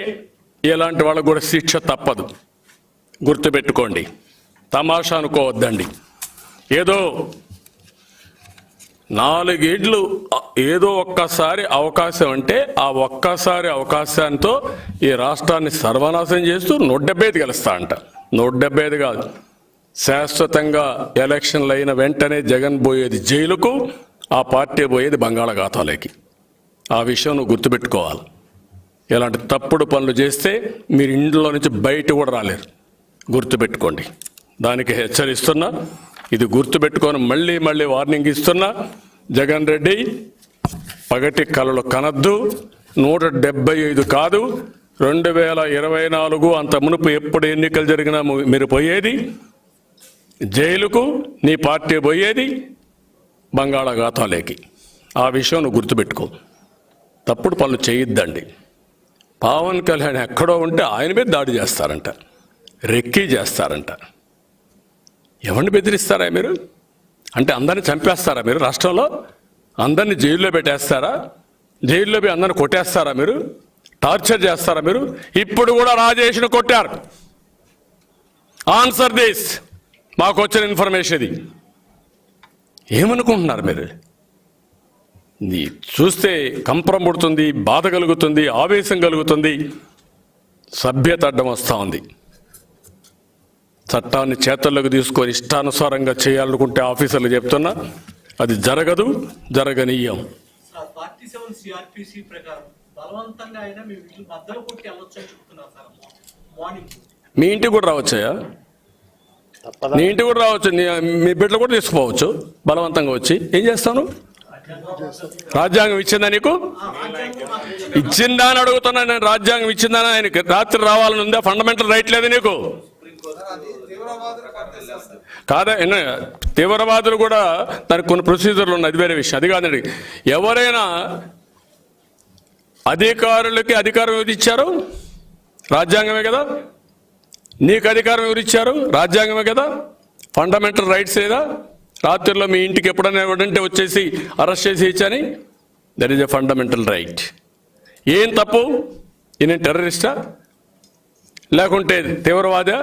ఇలాంటి వాళ్ళకు కూడా శిక్ష తప్పదు. గుర్తుపెట్టుకోండి, తమాషా అనుకోవద్దండి. ఏదో 4 ఏళ్ళు ఏదో ఒక్కసారి అవకాశం అంటే ఆ ఒక్కసారి అవకాశంతో ఈ రాష్ట్రాన్ని సర్వనాశనం చేస్తూ 175 గెలుస్తా అంట. 175 కాదు, శాశ్వతంగా ఎలక్షన్లు అయిన వెంటనే జగన్ పోయేది జైలుకు, ఆ పార్టీ పోయేది బంగాళాఖాతాలోకి. ఆ విషయం నువ్వు గుర్తుపెట్టుకోవాలి. ఇలాంటి తప్పుడు పనులు చేస్తే మీరు ఇంట్లో నుంచి బయట కూడా రాలేరు, గుర్తుపెట్టుకోండి. దానికి హెచ్చరిస్తున్నా. ఇది గుర్తుపెట్టుకొని మళ్ళీ మళ్ళీ వార్నింగ్ ఇస్తున్నా. జగన్ రెడ్డి పగటి కలలు కనద్దు. 175 కాదు, 2024 అంత మునుపు ఎప్పుడు ఎన్నికలు జరిగినా మీరు పోయేది జైలుకు, నీ పార్టీ పోయేది బంగాళాఖాతాలోకి. ఆ విషయం నువ్వు గుర్తుపెట్టుకో. తప్పుడు పనులు చేయొద్దండి. పవన్ కళ్యాణ్ ఎక్కడో ఉంటే ఆయన మీద దాడి చేస్తారంట, రెక్కీ చేస్తారంట. ఎవరిని బెదిరిస్తారా మీరు? అంటే అందరిని చంపేస్తారా మీరు? రాష్ట్రంలో అందరినీ జైల్లో పెట్టేస్తారా? జైల్లో పోయి అందరిని కొట్టేస్తారా మీరు? టార్చర్ చేస్తారా మీరు? ఇప్పుడు కూడా రాజేష్ను కొట్టారు. Answer this. మాకు వచ్చిన ఇన్ఫర్మేషన్ ఇది. ఏమనుకుంటున్నారు మీరు? చూస్తే కంపరం పుడుతుంది, బాధ కలుగుతుంది, ఆవేశం కలుగుతుంది. సభ్యత అడ్డం వస్తూ ఉంది. చట్టాన్ని చేతుల్లోకి తీసుకొని ఇష్టానుసారంగా చేయాలనుకుంటే ఆఫీసర్లు చెప్తున్నా అది జరగదు, జరగనీయం. మీ ఇంటికి కూడా రావచ్చాయా? నీ ఇంటికి కూడా రావచ్చు, మీ బిడ్డలు కూడా తీసుకుపోవచ్చు బలవంతంగా వచ్చి. ఏం చేస్తాను? రాజ్యాంగం ఇచ్చిందా నీకు? ఇచ్చిందా అని అడుగుతున్నా నేను. రాజ్యాంగం ఇచ్చిందా? ఆయనకి రాత్రి రావాలని ఉందా? ఫండమెంటల్ రైట్ లేదు నీకు? కాదా? తీవ్రవాదులు కూడా దానికి కొన్ని ప్రొసీజర్లు ఉన్నాయి, అది వేరే విషయం. అది కాదండి. ఎవరైనా అధికారులకి అధికారం ఎవరు ఇచ్చారు? రాజ్యాంగమే కదా. నీకు అధికారం ఎవరు ఇచ్చారు? రాజ్యాంగమే కదా. ఫండమెంటల్ రైట్స్ ఏదా? రాత్రిలో మీ ఇంటికి ఎప్పుడైనా ఎవడంటే వచ్చేసి అరెస్ట్ చేసి ఇచ్చని, that is a fundamental right. ఏం తప్పు? ఈయన టెర్రరిస్టా, లేకుంటే తీవ్రవాదా,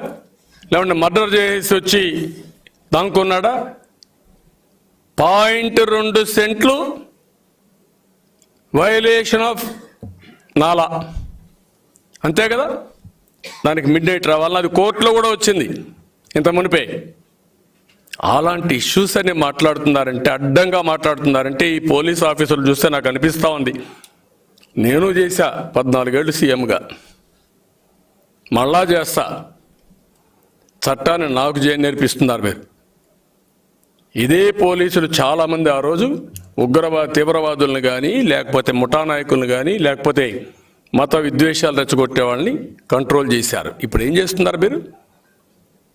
లేకుంటే మర్డర్ చేసి వచ్చి దాంకున్నాడా? 0.2 సెంట్లు వయలేషన్ ఆఫ్ నాలా, అంతే కదా. దానికి మిడ్ నైట్ రావాలని అది కోర్టులో కూడా వచ్చింది ఇంత మునిపే. అలాంటి ఇష్యూస్ అని మాట్లాడుతున్నారంటే, అడ్డంగా మాట్లాడుతున్నారంటే ఈ పోలీస్ ఆఫీసర్లు చూస్తే నాకు అనిపిస్తూ ఉంది. నేను చేశా 14 ఏళ్ళు సీఎంగా, మళ్ళా చేస్తా. చట్టాన్ని నాకు నేర్పిస్తున్నారు మీరు. ఇదే పోలీసులు చాలామంది ఆ రోజు తీవ్రవాదులను కానీ, లేకపోతే ముఠా నాయకులను కానీ, లేకపోతే మత విద్వేషాలు రెచ్చగొట్టే వాళ్ళని కంట్రోల్ చేశారు. ఇప్పుడు ఏం చేస్తున్నారు మీరు?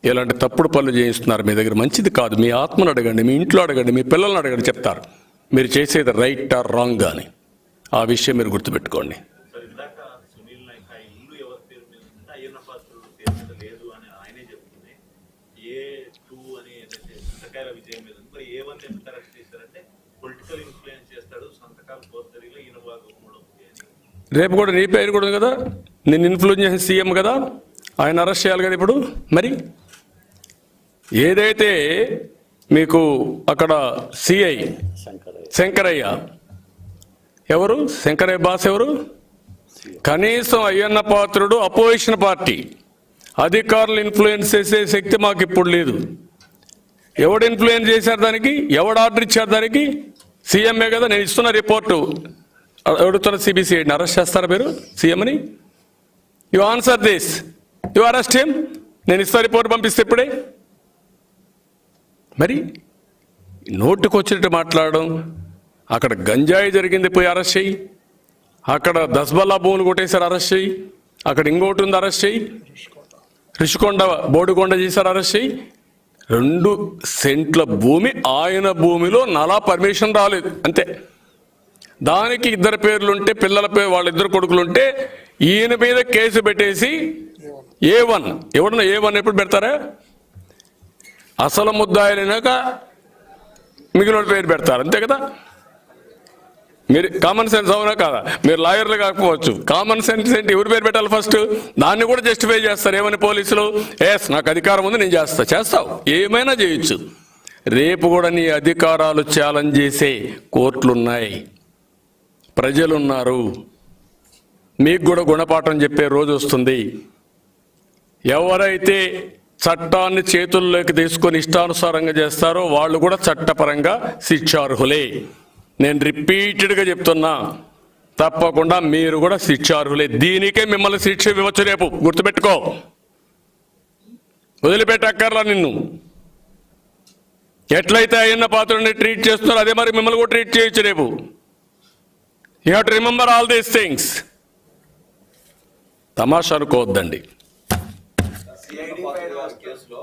ఇలాంటి తప్పుడు పనులు చేయిస్తున్నారు. మీ దగ్గర మంచిది కాదు. మీ ఆత్మను అడగండి, మీ ఇంట్లో అడగండి, మీ పిల్లల్ని అడగండి, చెప్తారు మీరు చేసేది రైట్ ఆర్ రాంగ్ అని. ఆ విషయం మీరు గుర్తుపెట్టుకోండి. రేపు కూడా నీ పేరు కూడా కదా, నేను ఇన్ఫ్లుయెన్స్ చేసిన సీఎం కదా, ఆయన అరెస్ట్ చేయాలి కదా ఇప్పుడు. మరి ఏదైతే మీకు అక్కడ సిఐ శంకరయ్య, ఎవరు శంకరయ్య బాస్ ఎవరు? కనీసం అయ్యన్న పాత్రుడు అపోజిషన్ పార్టీ, అధికారులు ఇన్ఫ్లుయెన్స్ చేసే శక్తి మాకు ఇప్పుడు లేదు. ఎవడు ఇన్ఫ్లుయెన్స్ చేశారు దానికి? ఎవడు ఆర్డర్ ఇచ్చారు దానికి? సీఎంఏ కదా. నేను ఇస్తున్న రిపోర్టు అడుగుతున్న సిబిసిఐడిని అరెస్ట్ చేస్తారా మీరు సీఎంని? You answer this, you arrest him. నేను ఇస్తా రిపోర్ట్ పంపిస్తే ఇప్పుడే. మరి నోటుకు వచ్చినట్టు మాట్లాడడం. అక్కడ గంజాయి జరిగింది, పోయి అరెస్ట్ చేయి. అక్కడ దస్బల్లా భూములు కొట్టేశారు, అరెస్ట్ చేయి. అక్కడ ఇంకోటి ఉంది, అరెస్ట్ చేయి. రిషికొండ బోడికొండ చేశారు, అరెస్ట్ చేయి. 2 సెంట్ల భూమి ఆయన భూమిలో నలా పర్మిషన్ రాలేదు, అంతే. దానికి 2 పేర్లుంటే, పిల్లల పేరు వాళ్ళ 2 కొడుకులుంటే ఈయన మీద కేసు పెట్టేసి A1 ఎవడన్నా A1 ఎప్పుడు పెడతారా? అసలు ముద్దాయినాక మిగిలిన పేరు పెడతారు, అంతే కదా. మీరు కామన్ సెన్స్ అవునా కాదా? మీరు లాయర్లు కాకపోవచ్చు, కామన్ సెన్స్ ఏంటి? ఎవరి పేరు పెట్టాలి ఫస్ట్? దాన్ని కూడా జస్టిఫై చేస్తారు. ఏమని పోలీసులు? ఎస్ నాకు అధికారం ఉంది, నేను చేస్తావు. ఏమైనా చేయొచ్చు. రేపు కూడా నీ అధికారాలు ఛాలెంజ్ చేసే కోర్టులున్నాయి, ప్రజలున్నారు. మీకు కూడా గుణపాఠం చెప్పే రోజు వస్తుంది. ఎవరైతే చట్టాన్ని చేతుల్లోకి తీసుకొని ఇష్టానుసారంగా చేస్తారో వాళ్ళు కూడా చట్టపరంగా శిక్షార్హులే. నేను రిపీటెడ్గా చెప్తున్నా, తప్పకుండా మీరు కూడా శిక్షార్హులే. దీనికే మిమ్మల్ని శిక్ష ఇవ్వచ్చు రేపు, గుర్తుపెట్టుకో. వదిలిపెట్టక్కర్లా నిన్ను. ఎట్లయితే అయిన పాత్రని ట్రీట్ చేస్తున్నారో అదే మరి మిమ్మల్ని కూడా ట్రీట్ చేయొచ్చు రేపు. You have to remember all these things. తమాషా అనుకోవద్దండి. కేసులో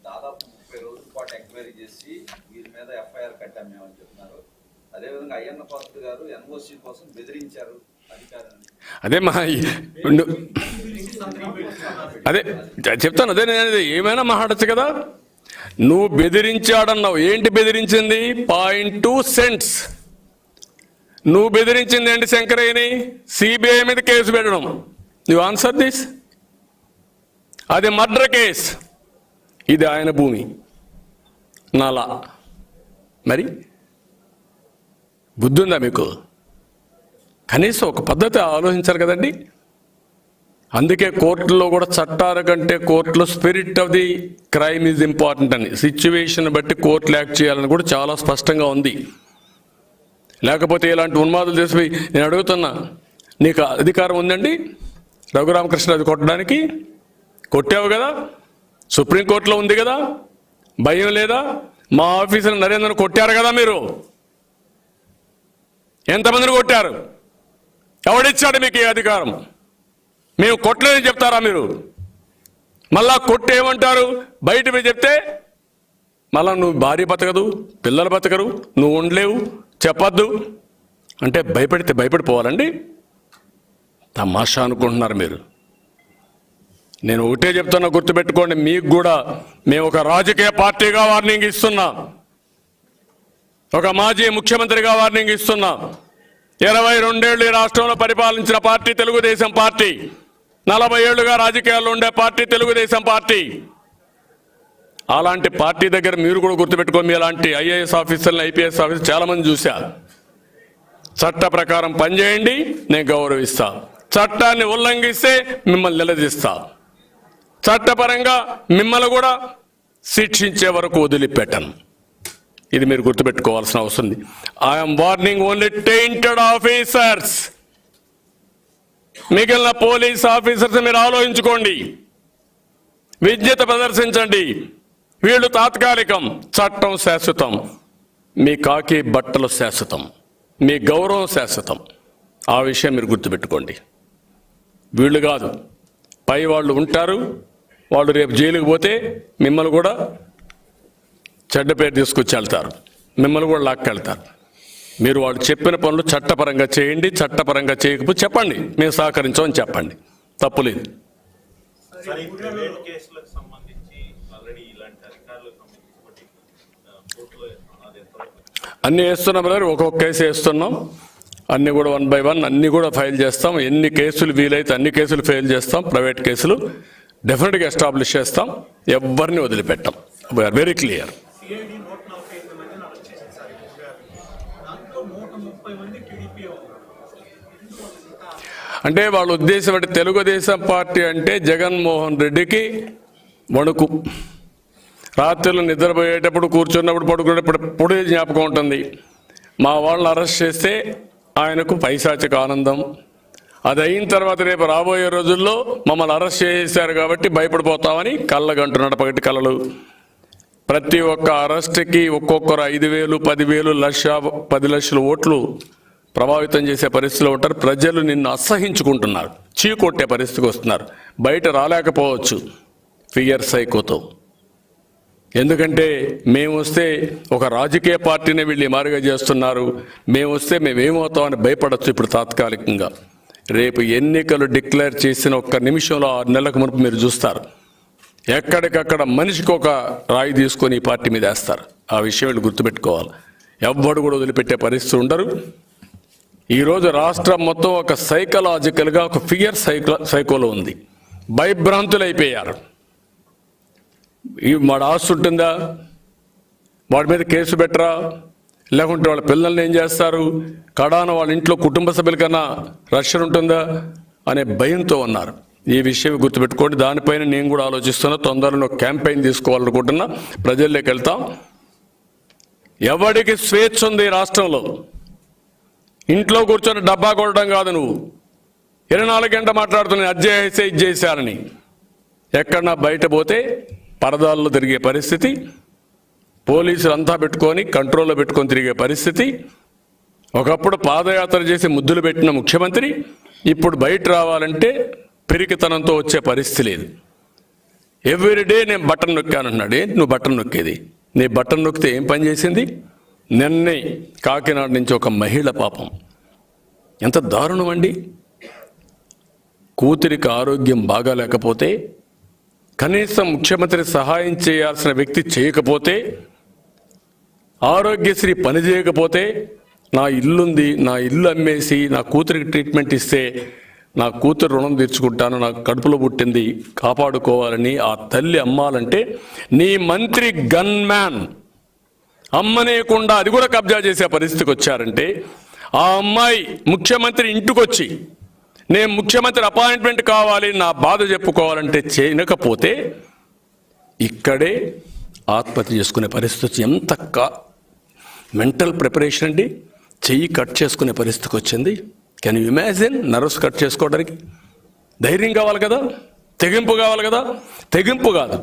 దాదాపు 30 రోజుల పాటు ఎంక్వైరీ చేసి వీరి మీద ఎఫ్ఐఆర్ కట్టామేమని చెప్తున్నారు. అదేవిధంగా అయ్యన్న పాత్ర గారు ఎన్ఓసి కోసం బెదిరించారు అధికారులను. అదే చెప్తాను, అదే నేను ఏమైనా మాట్లాడచ్చు కదా. నువ్వు బెదిరించాడన్నావు, ఏంటి బెదిరించింది? 0.2 సెంట్స్. నువ్వు బెదిరించింది ఏంటి? శంకరయ్యని సిబిఐ మీద కేసు పెట్టడం. You answer this. అది మర్డర్ కేస్, ఇది ఆయన భూమి, నాలా. మరి బుద్ధి ఉందా మీకు? కనీసం ఒక పద్ధతి ఆలోచించారు కదండి. అందుకే కోర్టులో కూడా చట్టాల కంటే కోర్టులో spirit of the crime is important అని, సిచ్యువేషన్ బట్టి కోర్టులు యాక్ట్ చేయాలని కూడా చాలా స్పష్టంగా ఉంది. లేకపోతే ఇలాంటి ఉన్మాదులు చేసి నేను అడుగుతున్నా, నీకు అధికారం ఉందండి రఘురామకృష్ణ అది కొట్టడానికి? కొట్టావు కదా, సుప్రీంకోర్టులో ఉంది కదా, భయం లేదా? మా ఆఫీసర్ నరేంద్రను కొట్టారు కదా మీరు. ఎంతమందిని కొట్టారు? ఎవడిచ్చాడు మీకు ఈ అధికారం? మేము కొట్టలేదని చెప్తారా మీరు? మళ్ళా కొట్టేమంటారు? బయట పోయి చెప్తే మళ్ళా నువ్వు భార్య బతకదు, పిల్లలు బతకరు, నువ్వు ఉండలేవు, చెప్పద్దు అంటే భయపడితే భయపడిపోవాలండి? తమాషా అనుకుంటున్నారు మీరు. నేను ఒకటే చెప్తున్నా, గుర్తుపెట్టుకోండి. మీకు కూడా మేము ఒక రాజకీయ పార్టీగా వార్నింగ్ ఇస్తున్నా, ఒక మాజీ ముఖ్యమంత్రిగా వార్నింగ్ ఇస్తున్నా. 22 ఏళ్ళు ఈ రాష్ట్రంలో పరిపాలించిన పార్టీ తెలుగుదేశం పార్టీ. 40 ఏళ్లుగా రాజకీయాల్లో ఉండే పార్టీ తెలుగుదేశం పార్టీ. అలాంటి పార్టీ దగ్గర మీరు కూడా గుర్తుపెట్టుకోండి, మీ అలాంటి ఐఏఎస్ ఆఫీసర్లు, ఐపీఎస్ ఆఫీసర్ చాలా మంది చూశా. చట్ట ప్రకారం పనిచేయండి, నేను గౌరవిస్తా. చట్టాన్ని ఉల్లంఘిస్తే మిమ్మల్ని నిలదీస్తా. చట్టపరంగా మిమ్మల్ని కూడా శిక్షించే వరకు వదిలిపెట్టను. ఇది మీరు గుర్తుపెట్టుకోవాల్సిన అవసరం ఉంది. I'm warning only tainted officers. మిగిలిన పోలీస్ ఆఫీసర్స్ మీరు ఆలోచించుకోండి, విజ్ఞత ప్రదర్శించండి. వీళ్ళు తాత్కాలికం, చట్టం శాశ్వతం. మీ కాకి బట్టలు శాశ్వతం, మీ గౌరవం శాశ్వతం. ఆ విషయం మీరు గుర్తుపెట్టుకోండి. వీళ్ళు కాదు, పై వాళ్ళు ఉంటారు. వాళ్ళు రేపు జైలుకి పోతే మిమ్మల్ని కూడా చెడ్డ పేరు తీసుకొచ్చి వెళ్తారు, మిమ్మల్ని కూడా లాక్కెళ్తారు. మీరు వాళ్ళు చెప్పిన పనులు చట్టపరంగా చేయండి. చట్టపరంగా చేయకపోతే చెప్పండి, మేము సహకరించామని చెప్పండి, తప్పులేదు. అన్నీ వేస్తున్నాం బ్రదర్, ఒక్కొక్క కేసు వేస్తున్నాం. అన్నీ కూడా 1 by 1 అన్నీ కూడా ఫైల్ చేస్తాం. ఎన్ని కేసులు వీలైతే అన్ని కేసులు ఫైల్ చేస్తాం. ప్రైవేట్ కేసులు డెఫినెట్గా ఎస్టాబ్లిష్ చేస్తాం. ఎవరిని వదిలిపెట్టాం. We are very clear. అంటే వాళ్ళ ఉద్దేశం అంటే తెలుగుదేశం పార్టీ అంటే జగన్మోహన్ రెడ్డికి వణుకు. రాత్రులు నిద్రపోయేటప్పుడు, కూర్చున్నప్పుడు, పడుకునేటప్పుడు జ్ఞాపకం ఉంటుంది. మా వాళ్ళని అరెస్ట్ చేస్తే ఆయనకు పైశాచిక ఆనందం. అది అయిన తర్వాత రేపు రాబోయే రోజుల్లో మమ్మల్ని అరెస్ట్ చేశారు కాబట్టి భయపడిపోతామని కళ్ళగంటున్నాడు, పగటి కళలు. ప్రతి ఒక్క అరెస్ట్కి ఒక్కొక్కరు 5,000, 10,000, 1,00,000, 10 లక్షల ఓట్లు ప్రభావితం చేసే పరిస్థితిలో ఉంటారు. ప్రజలు నిన్ను అసహించుకుంటున్నారు, చీకొట్టే పరిస్థితికి వస్తున్నారు. బయట రాలేకపోవచ్చు ఫియర్ సైకోతో. ఎందుకంటే మేము వస్తే ఒక రాజకీయ పార్టీని వీళ్ళు మారుగా చేస్తున్నారు, మేము వస్తే మేమేమవుతామని భయపడచ్చు ఇప్పుడు తాత్కాలికంగా. రేపు ఎన్నికలు డిక్లేర్ చేసిన ఒక్క నిమిషంలో 6 నెలలకు మునుపు మీరు చూస్తారు, ఎక్కడికక్కడ మనిషికి ఒక రాయి తీసుకొని ఈ పార్టీ మీద వేస్తారు. ఆ విషయం వీళ్ళు గుర్తుపెట్టుకోవాలి. ఎవ్వడు కూడా వదిలిపెట్టే పరిస్థితి ఉండరు. ఈరోజు రాష్ట్రం మొత్తం ఒక సైకలాజికల్గా ఒక ఫియర్ సైకోలో ఉంది. భయభ్రాంతులు అయిపోయారు. మన ఆస్తి ఉంటుందా, వాడి మీద కేసు పెట్టరా, లేకుంటే వాళ్ళ పిల్లల్ని ఏం చేస్తారు, కడాన వాళ్ళ ఇంట్లో కుటుంబ సభ్యుల కన్నా రక్షణ ఉంటుందా అనే భయంతో ఉన్నారు. ఈ విషయం గుర్తుపెట్టుకోండి. దానిపైన నేను కూడా ఆలోచిస్తున్నా. తొందరలో క్యాంపెయిన్ తీసుకోవాలనుకుంటున్నా. ప్రజల్లోకి వెళ్తాం. ఎవడికి స్వేచ్ఛ ఉంది ఈ రాష్ట్రంలో? ఇంట్లో కూర్చొని డబ్బా కొట్టడం కాదు. నువ్వు 24 గంటలు మాట్లాడుతున్నావు అది చేసే ఇది చేశారని. ఎక్కడన్నా బయట పోతే పరదాల్లో తిరిగే పరిస్థితి, పోలీసులు అంతా పెట్టుకొని కంట్రోల్లో పెట్టుకొని తిరిగే పరిస్థితి. ఒకప్పుడు పాదయాత్ర చేసి ముద్దులు పెట్టిన ముఖ్యమంత్రి ఇప్పుడు బయట రావాలంటే పిరికితనంతో వచ్చే పరిస్థితి లేదు. ఎవ్రీడే నేను బటన్ నొక్కానంటున్నాడు. ఏంటి నువ్వు బటన్ నొక్కేది? నీ బటన్ నొక్కితే ఏం పని చేసింది? నిన్నే కాకినాడ నుంచి ఒక మహిళ పాపం, ఎంత దారుణం అండి. కూతురికి ఆరోగ్యం బాగాలేకపోతే కనీసం ముఖ్యమంత్రి సహాయం చేయాల్సిన వ్యక్తి చేయకపోతే, ఆరోగ్యశ్రీ పని చేయకపోతే, నా ఇల్లుంది, నా ఇల్లు అమ్మేసి నా కూతురికి ట్రీట్మెంట్ ఇస్తే నా కూతురు రుణం తీర్చుకుంటాను, నాకు కడుపులో పుట్టింది కాపాడుకోవాలని ఆ తల్లి అమ్మాలంటే నీ మంత్రి గన్ మ్యాన్ అమ్మనేయకుండా అది కూడా కబ్జా చేసే పరిస్థితికి వచ్చారంటే, ఆ అమ్మాయి ముఖ్యమంత్రి ఇంటికొచ్చి నేను ముఖ్యమంత్రి అపాయింట్మెంట్ కావాలి, నా బాధ చెప్పుకోవాలంటే చేయకపోతే ఇక్కడే ఆత్మహత్య చేసుకునే పరిస్థితి. ఎంత మెంటల్ ప్రిపరేషన్ అండి. చెయ్యి కట్ చేసుకునే పరిస్థితికి వచ్చింది. Can you imagine? Nerves cut చేసుకోవడానికి ధైర్యం కావాలి కదా, తెగింపు కావాలి కదా. తెగింపు కాదు,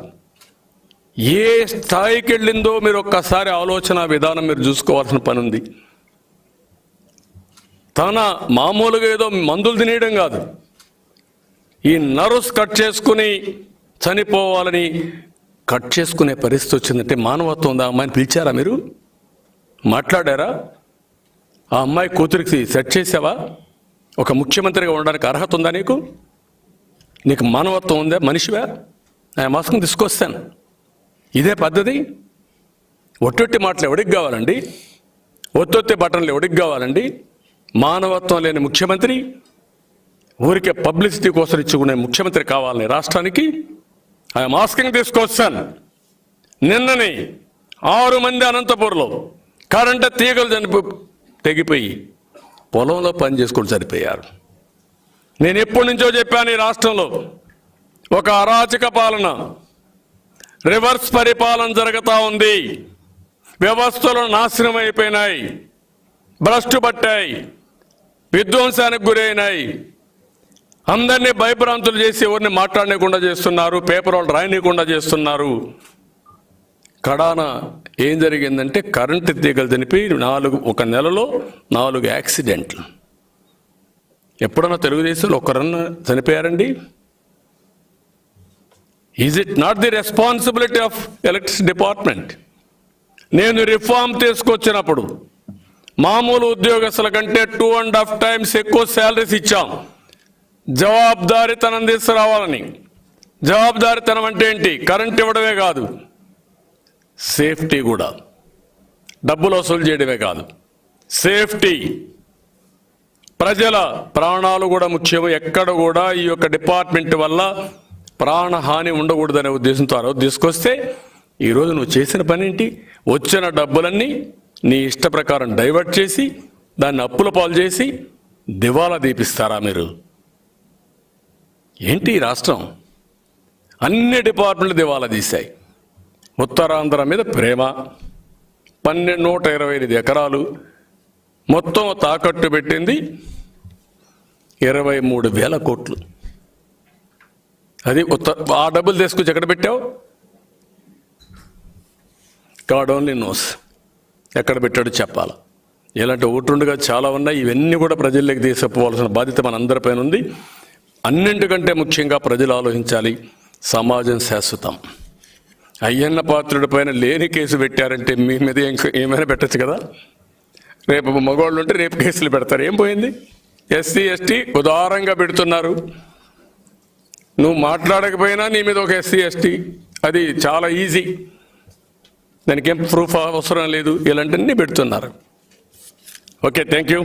ఏ స్థాయికి వెళ్ళిందో మీరు ఒక్కసారి ఆలోచన విధానం మీరు చూసుకోవాల్సిన పని ఉంది. తన మామూలుగా ఏదో మందులు తినేయడం కాదు, ఈ నర్వ్స్ కట్ చేసుకుని చనిపోవాలని కట్ చేసుకునే పరిస్థితి వచ్చిందంటే మానవత్వం ఉందా? అమ్మాయిని పిలిచారా మీరు? మాట్లాడారా? ఆ అమ్మాయి కూతురికి సెట్ చేసావా? ఒక ముఖ్యమంత్రిగా ఉండడానికి అర్హత ఉందా నీకు? నీకు మానవత్వం ఉందా? మనిషివా? ఆయన మాస్క్ని తీసుకొస్తాను. ఇదే పద్ధతి? ఒట్టొట్టి మాటలు ఎవడికి కావాలండి? ఒత్తొత్తి బటన్లు ఎవడికి కావాలండి? మానవత్వం లేని ముఖ్యమంత్రి, ఊరికే పబ్లిసిటీ కోసం ఇచ్చుకునే ముఖ్యమంత్రి కావాలని రాష్ట్రానికి. ఆయన మాస్క్ని తీసుకొస్తాను. నిన్ననే 6 మంది అనంతపూర్లో కరెంటు తీగలు తెగిపోయి పొలంలో పని చేసుకొని చనిపోయారు. నేను ఎప్పటి నుంచో చెప్పాను, ఈ రాష్ట్రంలో ఒక అరాచక పాలన, రివర్స్ పరిపాలన జరుగుతూ ఉంది. వ్యవస్థలు నాశనం అయిపోయినాయి, భ్రష్టు పట్టాయి, విధ్వంసానికి గురైనాయి. అందరినీ భయభ్రాంతులు చేసి ఎవరిని మాట్లాడనీయకుండా చేస్తున్నారు, పేపర్ వాళ్ళు రాయనీయకుండా చేస్తున్నారు. కడాన ఏం జరిగిందంటే కరెంటు తీగలు చనిపి ఒక నెలలో 4 యాక్సిడెంట్లు. ఎప్పుడన్నా తెలుగుదేశంలో ఒక్కరన్నా చనిపోయారండి? Is it not the responsibility of electricity department? నేను రిఫార్మ్ తీసుకొచ్చినప్పుడు మామూలు ఉద్యోగస్తుల కంటే 2.5 times ఎక్కువ శాలరీస్ ఇచ్చాం. జవాబుదారీతనం తీసుకురావాలని. జవాబుదారీతనం అంటే ఏంటి? కరెంట్ ఇవ్వడమే కాదు, సేఫ్టీ కూడా. డబ్బులు వసూలు చేయడమే కాదు, సేఫ్టీ, ప్రజల ప్రాణాలు కూడా ముఖ్యం. ఎక్కడ కూడా ఈ యొక్క డిపార్ట్మెంట్ వల్ల ప్రాణహాని ఉండకూడదనే ఉద్దేశంతో ఆ రోజు తీసుకొస్తే, ఈరోజు నువ్వు చేసిన పని ఏంటి? వచ్చిన డబ్బులన్నీ నీ ఇష్ట ప్రకారం డైవర్ట్ చేసి దాన్ని అప్పుల పాలు చేసి దివాలా దీపిస్తారా మీరు? ఏంటి ఈ రాష్ట్రం? అన్ని డిపార్ట్మెంట్లు దివాలా తీశాయి. ఉత్తరాంధ్ర మీద ప్రేమ, 125 ఎకరాలు మొత్తం తాకట్టు పెట్టింది 23,000 కోట్లు. అది ఆ డబ్బులు తీసుకొచ్చి ఎక్కడ పెట్టావు? God only knows. ఎక్కడ పెట్టాడో చెప్పాలి. ఇలాంటి ఓటుండగా చాలా ఉన్నాయి. ఇవన్నీ కూడా ప్రజల్లోకి తీసుకుపోవాల్సిన బాధ్యత మనందరిపైన ఉంది. అన్నింటికంటే ముఖ్యంగా ప్రజలు ఆలోచించాలి, సమాజం శాశ్వతం. అయ్యన్న పాత్రుడి పైన లేని కేసు పెట్టారంటే మీ మీద ఏమైనా పెట్టచ్చు కదా. రేపు మగవాళ్ళు ఉంటే రేపు కేసులు పెడతారు. ఏం పోయింది? ఎస్సీ ఎస్టీ ఉదారంగా పెడుతున్నారు. నువ్వు మాట్లాడకపోయినా నీ మీద ఒక ఎస్సీ ఎస్టీ, అది చాలా ఈజీ, దానికి ఏం ప్రూఫ్ అవసరం లేదు. ఇలాంటివన్నీ పెడుతున్నారు. Okay, thank you.